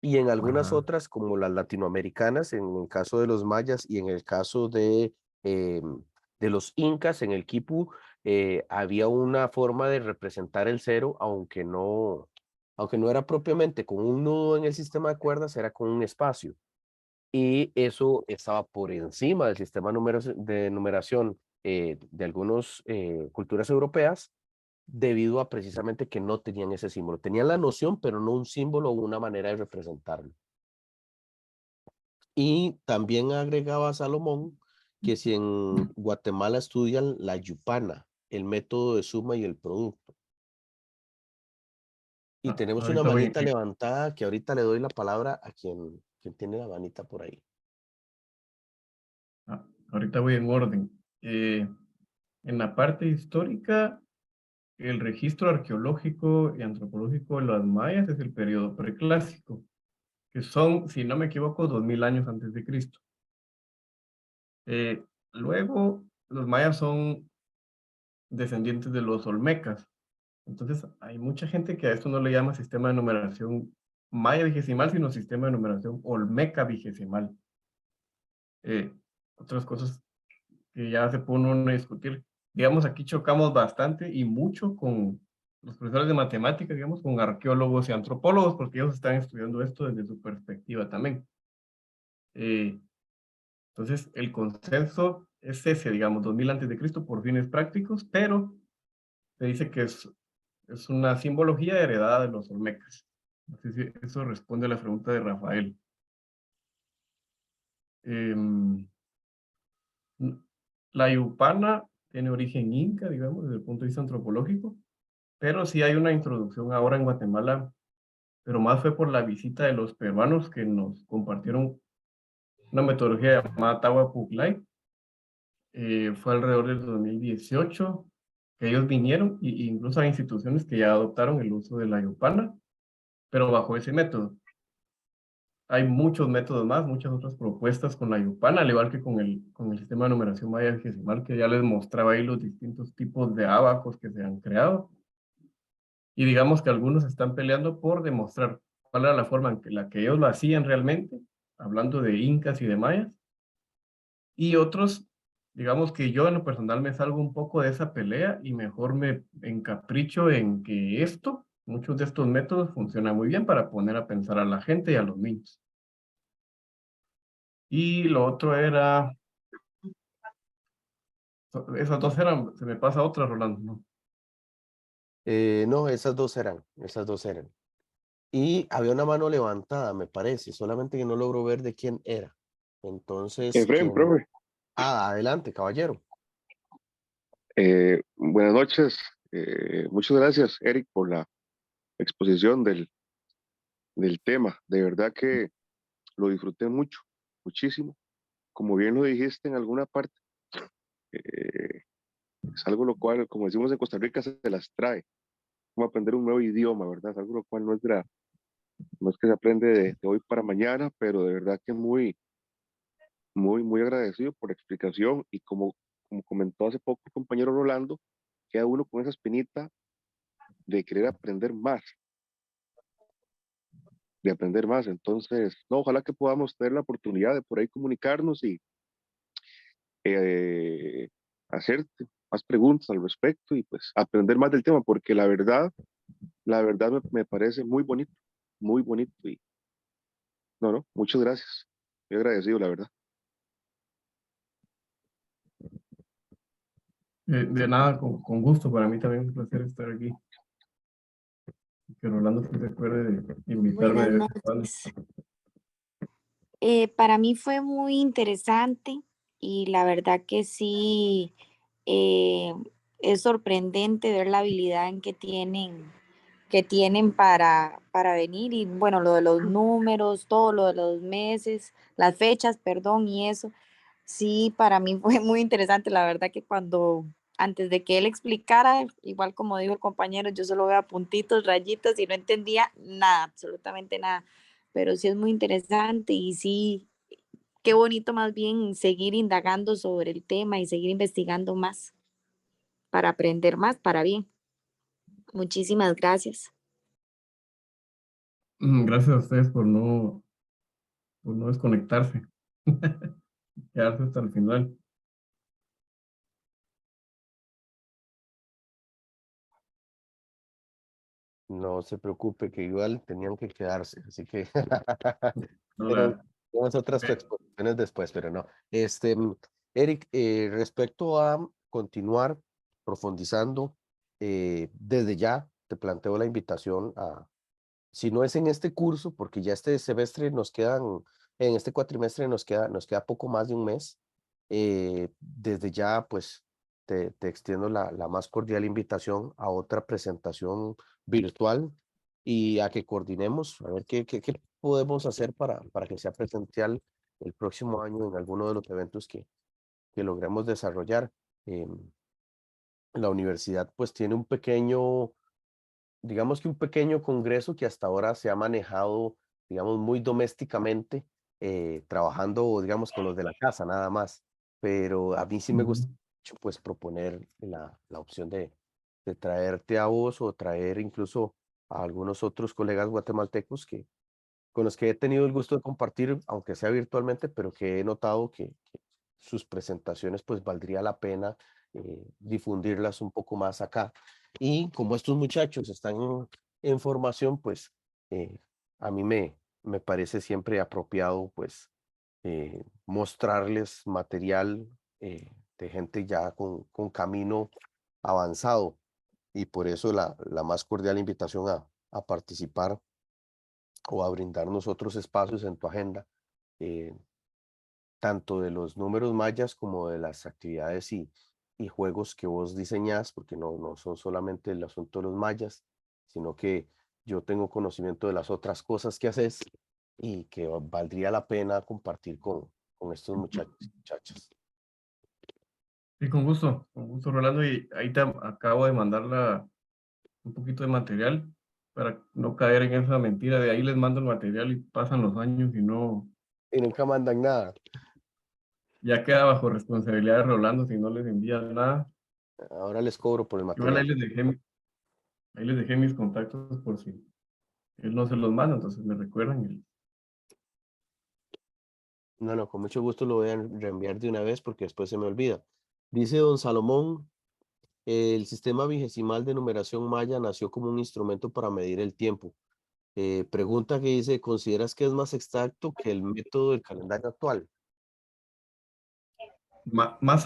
Y en algunas Ajá. otras, como las latinoamericanas, en el caso de los mayas y en el caso eh, de los incas, en el quipu, había una forma de representar el cero, aunque no era propiamente con un nudo en el sistema de cuerdas, era con un espacio. Y eso estaba por encima del sistema de numeración de algunas culturas europeas, debido a precisamente que no tenían ese símbolo. Tenían la noción, pero no un símbolo o una manera de representarlo. Y también agregaba Salomón que si en Guatemala estudian la yupana, el método de suma y el producto. Y tenemos una Ahorita voy, manita levantada que ahorita le doy la palabra a quien tiene la manita por ahí. ahorita voy en orden. En la parte histórica, el registro arqueológico y antropológico de los mayas es el periodo preclásico, que son, si no me equivoco, 2000 años antes de Cristo. Luego, los mayas son descendientes de los olmecas. Entonces, hay mucha gente que a esto no le llama sistema de numeración maya vigesimal, sino sistema de numeración olmeca vigesimal. Otras cosas que ya se pone uno a discutir. Digamos, aquí chocamos bastante y mucho con los profesores de matemáticas, digamos, con arqueólogos y antropólogos, porque ellos están estudiando esto desde su perspectiva también. Entonces, el consenso es ese, digamos, 2000 antes de Cristo por fines prácticos, pero se dice que es una simbología heredada de los olmecas. No sé si eso responde a la pregunta de Rafael. La yupana tiene origen inca, digamos, desde el punto de vista antropológico, pero sí hay una introducción ahora en Guatemala, pero más fue por la visita de los peruanos que nos compartieron una metodología llamada Tawa Puclay. Fue alrededor del 2018 que ellos vinieron, y incluso hay instituciones que ya adoptaron el uso de la yupana, pero bajo ese método. Hay muchos métodos más, muchas otras propuestas con la yupana, al igual que con el sistema de numeración maya vigesimal, que ya les mostraba ahí los distintos tipos de ábacos que se han creado. Y digamos que algunos están peleando por demostrar cuál era la forma en la que ellos lo hacían realmente, hablando de incas y de mayas. Y otros, digamos que yo en lo personal me salgo un poco de esa pelea y mejor me encapricho en que muchos de estos métodos funcionan muy bien para poner a pensar a la gente y a los niños. Y lo otro era, esas dos eran, se me pasa otra, Rolando, ¿no? No, esas dos eran. Y había una mano levantada, me parece, solamente que no logro ver de quién era. Entonces, Efraín, profe, adelante, caballero. buenas noches. Muchas gracias, Eric, por la exposición del tema. De verdad que lo disfruté mucho, muchísimo. Como bien lo dijiste en alguna parte, eh, es algo lo cual, como decimos en Costa Rica, se las trae. Como aprender un nuevo idioma, ¿verdad? Es algo lo cual no es que se aprende de hoy para mañana, pero de verdad que muy, muy, muy agradecido por la explicación y como comentó hace poco el compañero Rolando, queda uno con esa espinita de querer aprender más, de aprender más. Entonces, no, ojalá que podamos tener la oportunidad de por ahí comunicarnos y eh, hacer más preguntas al respecto y pues aprender más del tema, porque la verdad me parece muy bonito y no, no, muchas gracias. Muy agradecido, la verdad. De nada, con gusto, para mí también es un placer estar aquí. Que Rolando se recuerde de invitarme Buenas de vez en cuando. noches. Para mí fue muy interesante y la verdad que sí, eh, es sorprendente ver la habilidad en que tienen para venir y bueno, lo de los números, todo lo de los meses, las fechas, perdón, y eso. Sí, para mí fue muy interesante, la verdad que antes de que él explicara, igual como dijo el compañero, yo solo veía puntitos, rayitas y no entendía nada, absolutamente nada, pero sí es muy interesante y sí, qué bonito más bien seguir indagando sobre el tema y seguir investigando más para aprender más, para bien. Muchísimas gracias. Gracias a ustedes por no desconectarse, quedarse hasta el final. No se preocupe, que igual tenían que quedarse, así que No, pero tenemos otras exposiciones después, pero no. Eric, respecto a continuar profundizando, desde ya te planteo la invitación a, si no es en este curso, porque ya este semestre nos quedan En este cuatrimestre nos queda poco más de un mes. Desde ya, pues, te extiendo la más cordial invitación a otra presentación virtual y a que coordinemos, a ver qué podemos hacer para que sea presencial el próximo año en alguno de los eventos que logremos desarrollar. Em, la universidad, pues, tiene un pequeño, digamos que un pequeño congreso que hasta ahora se ha manejado, digamos, muy domésticamente, trabajando, digamos, con los de la casa nada más. Pero a mí sí me gusta Ujú. mucho, pues, proponer la opción de traerte a vos o traer incluso a algunos otros colegas guatemaltecos con los que he tenido el gusto de compartir, aunque sea virtualmente, pero que he notado que sus presentaciones, pues, valdría la pena difundirlas un poco más acá. Y como estos muchachos están en formación, pues eh, a mí me parece siempre apropiado, pues, mostrarles material de gente ya con camino avanzado. Y por eso la más cordial invitación a participar o a brindarnos otros espacios en tu agenda, eh, tanto de los números mayas como de las actividades y juegos que vos diseñás, porque no son solamente el asunto de los mayas, sino que yo tengo conocimiento de las otras cosas que haces y que valdría la pena compartir con estos muchachos y muchachas. Sí, con gusto, Rolando. Y ahí te acabo de mandar un poquito de material para no caer en esa mentira de ahí les mando el material y pasan los años y no, Y nunca mandan nada. ya queda bajo responsabilidad de Rolando si no les envía nada. Ahora les cobro por el Igual material. ahí les dejé mis contactos por si él no se los manda, entonces me recuerdan. No, con mucho gusto lo voy a reenviar de una vez porque después se me olvida. Dice don Salomón: el sistema vigesimal de numeración maya nació como un instrumento para medir el tiempo. Pregunta que dice: ¿consideras que es más exacto que el método del calendario actual? Más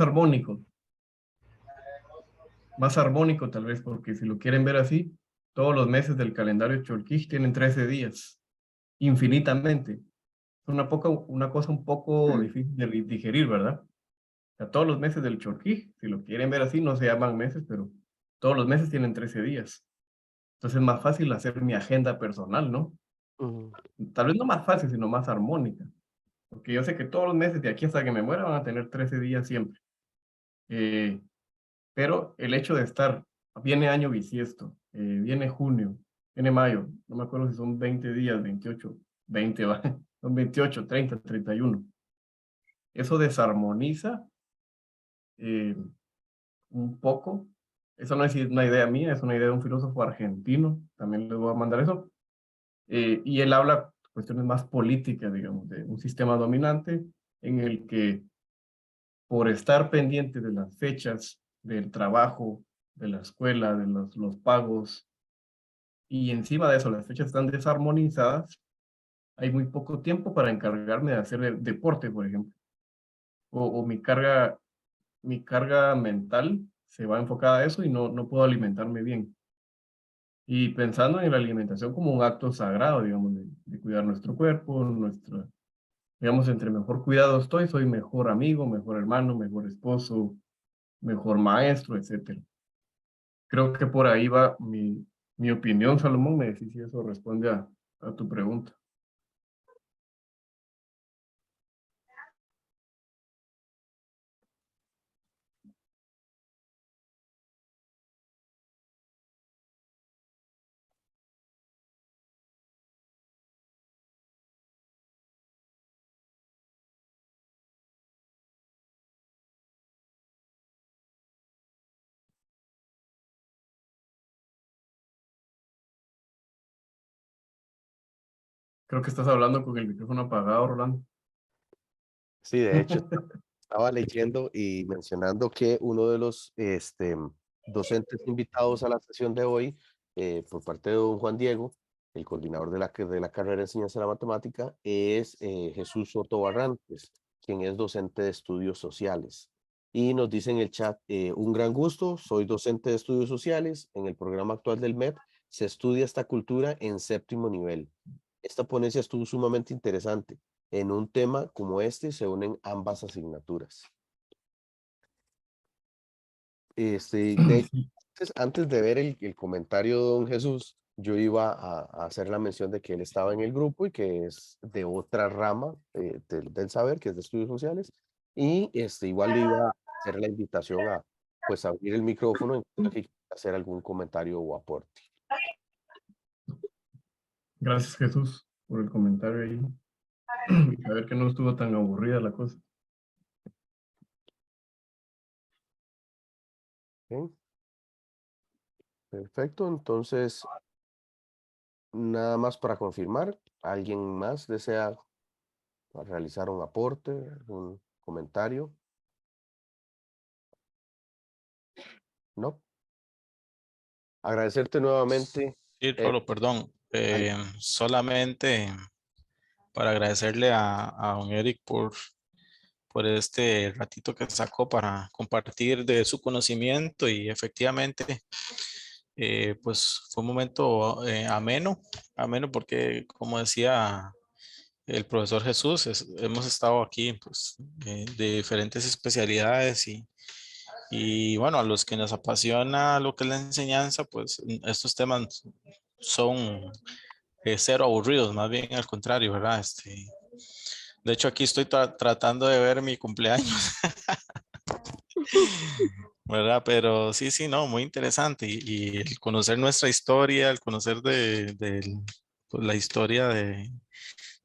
armónico tal vez, porque si lo quieren ver así, todos los meses del calendario Cholquij tienen 13 días, infinitamente. Es una cosa un poco difícil de digerir, ¿verdad? O sea, todos los meses del Cholquij, si lo quieren ver así, no se llaman meses, pero todos los meses tienen 13 días. Entonces es más fácil hacer mi agenda personal, ¿no? Ujú, Tal vez no más fácil, sino más armónica. Porque yo sé que todos los meses de aquí hasta que me muera van a tener 13 días siempre. Eh, Pero el hecho de estar, viene año bisiesto, viene junio, viene mayo, no me acuerdo si son 20 días, 28, 20, ¿va? Son 28, 30, 31. Eso desarmoniza eh, un poco. Eso no es una idea mía, es una idea de un filósofo argentino, también les voy a mandar eso. Y él habla cuestiones más políticas, digamos, de un sistema dominante en el que por estar pendiente de las fechas del trabajo, de la escuela, de los pagos, y encima de eso las fechas están desarmonizadas, hay muy poco tiempo para encargarme de hacer el deporte, por ejemplo. O mi carga mental se va enfocada a eso y no puedo alimentarme bien. Y pensando en la alimentación como un acto sagrado, digamos, de cuidar nuestro cuerpo, digamos, entre mejor cuidado estoy, soy mejor amigo, mejor hermano, mejor esposo, mejor maestro, etcétera. Creo que por ahí va mi opinión, Salomón. Me decís si eso responde a tu pregunta. Creo que estás hablando con el micrófono apagado, Rolando. sí, de hecho, estaba leyendo y mencionando que uno de los docentes invitados a la sesión de hoy, por parte de don Juan Diego, el coordinador de la carrera de enseñanza de la matemática, es Jesús Soto Barrantes, quien es docente de estudios sociales. Y nos dice en el chat: un gran gusto, soy docente de estudios sociales. En el programa actual del MEP se estudia esta cultura en séptimo nivel. Esta ponencia estuvo sumamente interesante. en un tema como este se unen ambas asignaturas. De hecho, antes de ver el comentario de don Jesús, yo iba a hacer la mención de que él estaba en el grupo y que es de otra rama del saber, que es de estudios sociales, y igual le iba a hacer la invitación a pues abrir el micrófono en caso que quiera hacer algún comentario o aporte. Gracias, Jesús, por el comentario ahí. A ver que no estuvo tan aburrida la cosa. ¿Ok? Perfecto, entonces nada más para confirmar, ¿alguien más desea realizar un aporte, un comentario? ¿No? Agradecerte nuevamente. Sí, Rolo, perdón. Solamente para agradecerle a don Eric por este ratito que sacó para compartir de su conocimiento y efectivamente, pues fue un momento ameno porque como decía el profesor Jesús, hemos estado aquí pues, de diferentes especialidades y bueno, a los que nos apasiona lo que es la enseñanza, pues estos temas son cero aburridos, más bien al contrario, ¿verdad? De hecho, aquí estoy tratando de ver mi cumpleaños, ¿verdad? Pero sí, sí, no, muy interesante. Y el conocer nuestra historia, el conocer pues, la historia de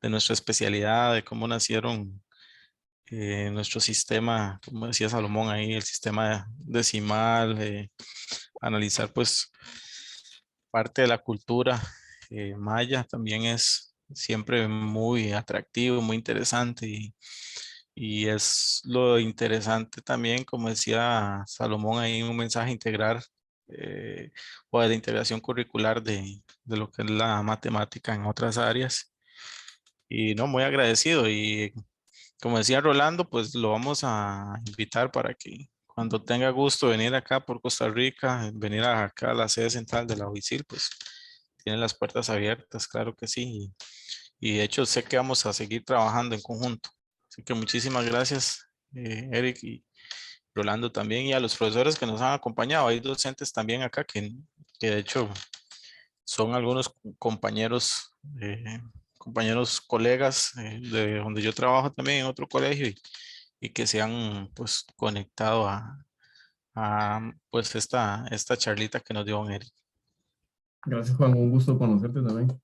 nuestra especialidad, de cómo nacieron nuestro sistema, como decía Salomón ahí, el sistema decimal, analizar pues parte de la cultura maya también es siempre muy atractivo, muy interesante y es lo interesante también, como decía Salomón ahí, un mensaje integrar o de la integración curricular de lo que es la matemática en otras áreas. Y no, muy agradecido y como decía Rolando, pues lo vamos a invitar para que cuando tenga gusto venir acá por Costa Rica, venir acá a la sede central de la OICIL, pues tiene las puertas abiertas, claro que sí. Y de hecho sé que vamos a seguir trabajando en conjunto. Así que muchísimas gracias, Eric y Rolando también, y a los profesores que nos han acompañado. Hay docentes también acá que de hecho son algunos compañeros, compañeros colegas de donde yo trabajo también en otro colegio y que se han pues conectado pues esta charlita que nos dio don Eric. Gracias, Juan. Un gusto conocerte también.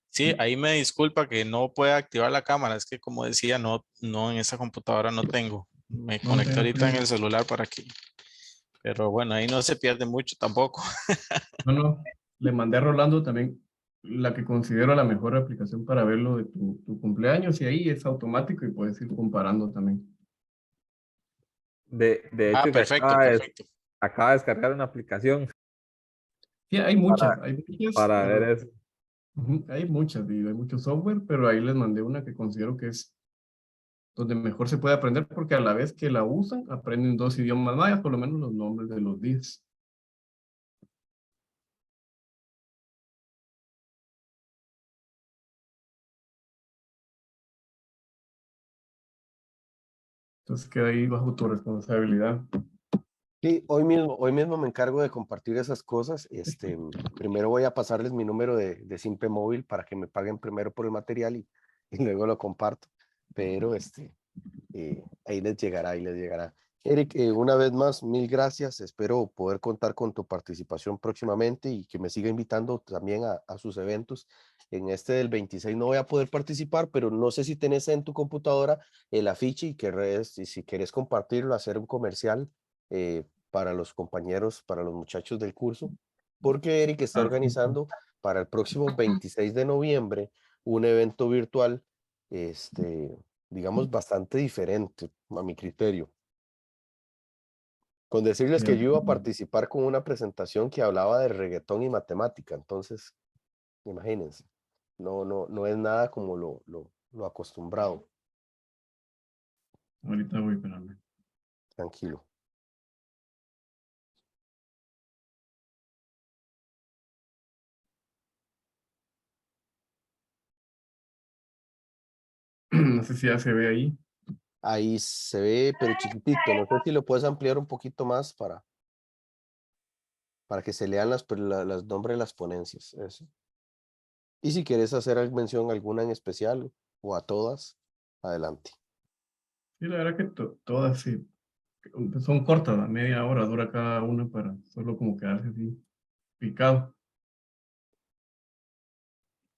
Sí, ahí me disculpa que no pueda activar la cámara, es que como decía, no en esa computadora no tengo. Me No, conecté ahorita en no, el celular para que, pero bueno, ahí no se pierde mucho tampoco. no, le mandé a Rolando también la que considero la mejor aplicación para ver lo de tu cumpleaños y ahí es automático y puedes ir comparando también. De Ah, hecho, que perfecto, perfecto. acaba de descargar una aplicación Sí, hay muchas, para ver eso. hay muchas, y hay mucho software, pero ahí les mandé una que considero que es donde mejor se puede aprender porque a la vez que la usan, aprenden dos idiomas mayas, por lo menos los nombres de los días. Entonces queda ahí bajo tu responsabilidad. Sí, hoy mismo me encargo de compartir esas cosas. Primero voy a pasarles mi número de Simpe Móvil para que me paguen primero por el material y luego lo comparto. Pero ahí les llegará, ahí les llegará. Eric, una vez más, mil gracias. Espero poder contar con tu participación próximamente y que me siga invitando también a sus eventos. En este del 26 no voy a poder participar, pero no sé si tenés en tu computadora el afiche y si querés compartirlo, hacer un comercial para los compañeros, para los muchachos del curso, porque Eric está Claro. organizando para el próximo 26 de noviembre un evento virtual, digamos, bastante diferente a mi criterio. Con decirles que yo iba a participar con una presentación que hablaba de reggaetón y matemática, entonces, imagínense, no es nada como lo acostumbrado, Ahorita voy, espérame. tranquilo. no sé si ya se ve ahí. Ahí se ve, pero chiquitito. No sé si lo puedes ampliar un poquito más para que se lean las nombres de las ponencias. Eso. Y si quieres hacer mención alguna en especial o a todas, adelante. Sí, la verdad que todas sí, son cortas, a media hora dura cada una para solo como quedarse así picado.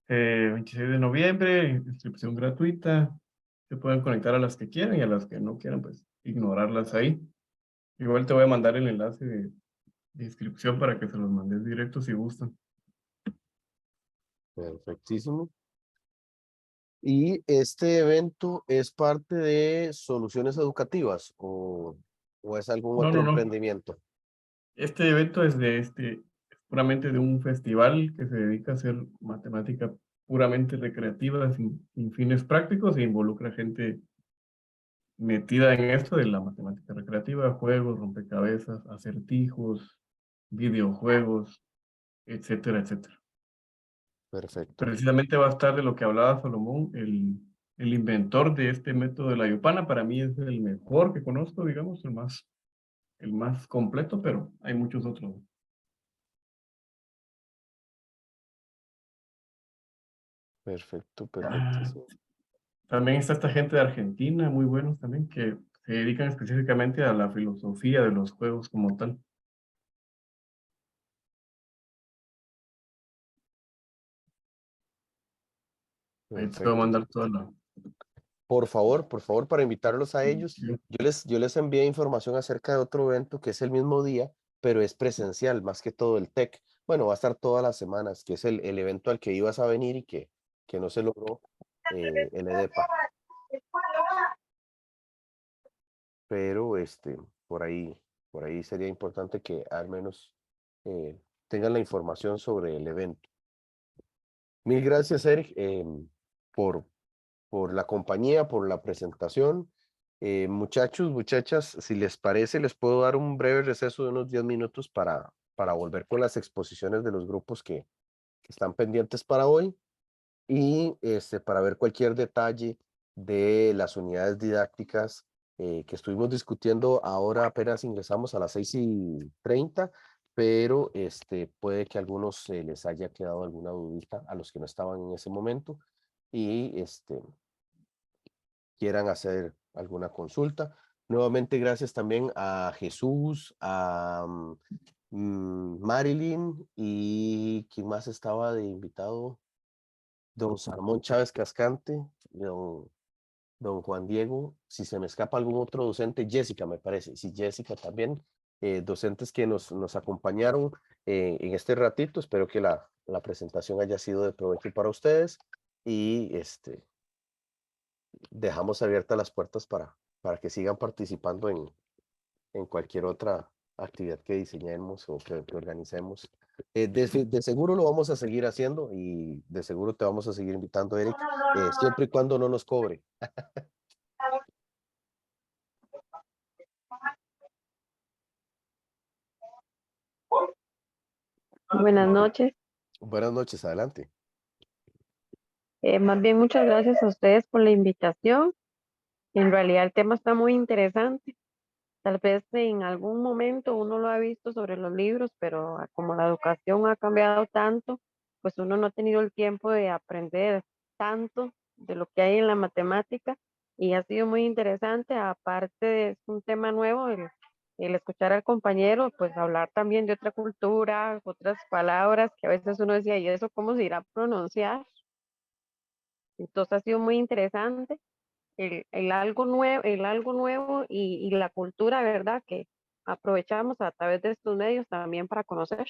26 de noviembre, inscripción gratuita. Se pueden conectar a las que quieran y a las que no quieran, pues ignorarlas ahí. Igual te voy a mandar el enlace de inscripción para que se los mandes directo si gustan. Perfectísimo. Y este evento es parte de Soluciones Educativas o es algún No, otro no, no. emprendimiento. Este evento es es puramente de un festival que se dedica a hacer matemática puramente recreativa, sin fines prácticos, e involucra gente metida en esto de la matemática recreativa, juegos, rompecabezas, acertijos, videojuegos, etcétera, etcétera. Perfecto. Precisamente va a estar de lo que hablaba Salomón, el inventor de este método de la Yopana. Para mí es el mejor que conozco, digamos, el más completo, pero hay muchos otros. Perfecto, Ah, perfectísimo. también está esta gente de Argentina, muy buenos también, que se dedican específicamente a la filosofía de los juegos como tal. Ahí te voy a Perfecto. mandar toda la... Por favor, para invitarlos a ellos, yo les envié información acerca de otro evento que es el mismo día, pero es presencial, más que todo el TEC. Bueno, va a estar todas las semanas, que es el evento al que ibas a venir y que no se logró, el EDEPA. Pero por ahí sería importante que al menos tengan la información sobre el evento. Mil gracias, Eric, por, por la compañía, por la presentación. Muchachos, muchachas, si les parece, les puedo dar un breve receso de unos 10 minutos para volver con las exposiciones de los grupos que están pendientes para hoy y para ver cualquier detalle de las unidades didácticas que estuvimos discutiendo. Ahora apenas ingresamos a las 6:30, pero puede que a algunos les haya quedado alguna dudita a los que no estaban en ese momento y quieran hacer alguna consulta. Nuevamente, gracias también a Jesús, a Marilyn y ¿quién más estaba de invitado? Don Salmón Chávez Cascante, don Juan Diego, si se me escapa algún otro docente, Jessica me parece, sí, Jessica también, docentes que nos acompañaron en este ratito. Espero que la presentación haya sido de provecho para ustedes y dejamos abiertas las puertas para que sigan participando en cualquier otra actividad que diseñemos o que organicemos. De seguro lo vamos a seguir haciendo y de seguro te vamos a seguir invitando, Eric, siempre y cuando no nos cobre. Buenas noches. Buenas noches, adelante. Más bien, muchas gracias a ustedes por la invitación. En realidad el tema está muy interesante. Tal vez en algún momento uno lo ha visto sobre los libros, pero como la educación ha cambiado tanto, pues uno no ha tenido el tiempo de aprender tanto de lo que hay en la matemática y ha sido muy interesante. Aparte de es un tema nuevo, el escuchar al compañero, pues hablar también de otra cultura, otras palabras que a veces uno decía, ¿y eso cómo se irá a pronunciar? Entonces ha sido muy interesante el algo nuevo y la cultura, ¿verdad? Que aprovechamos a través de estos medios también para conocer.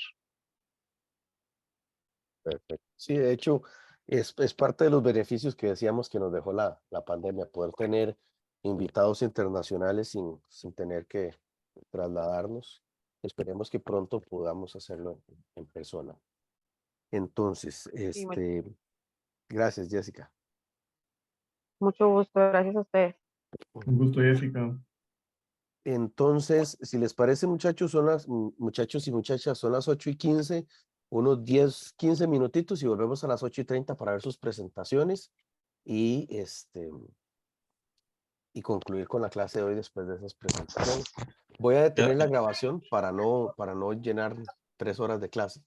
Perfecto. Sí, de hecho, es parte de los beneficios que decíamos que nos dejó la pandemia, poder tener invitados internacionales sin tener que trasladarnos. Esperemos que pronto podamos hacerlo en persona. Entonces, Sí, gracias, Jessica. mucho gusto, gracias a ustedes. Un gusto, Jessica. Entonces, si les parece, muchachos, muchachos y muchachas, son las 8:15, unos 10, 15 minutitos y volvemos a las 8:30 para ver sus presentaciones y y concluir con la clase de hoy después de esas presentaciones. Voy a detener la grabación para no llenar 3 horas de clase.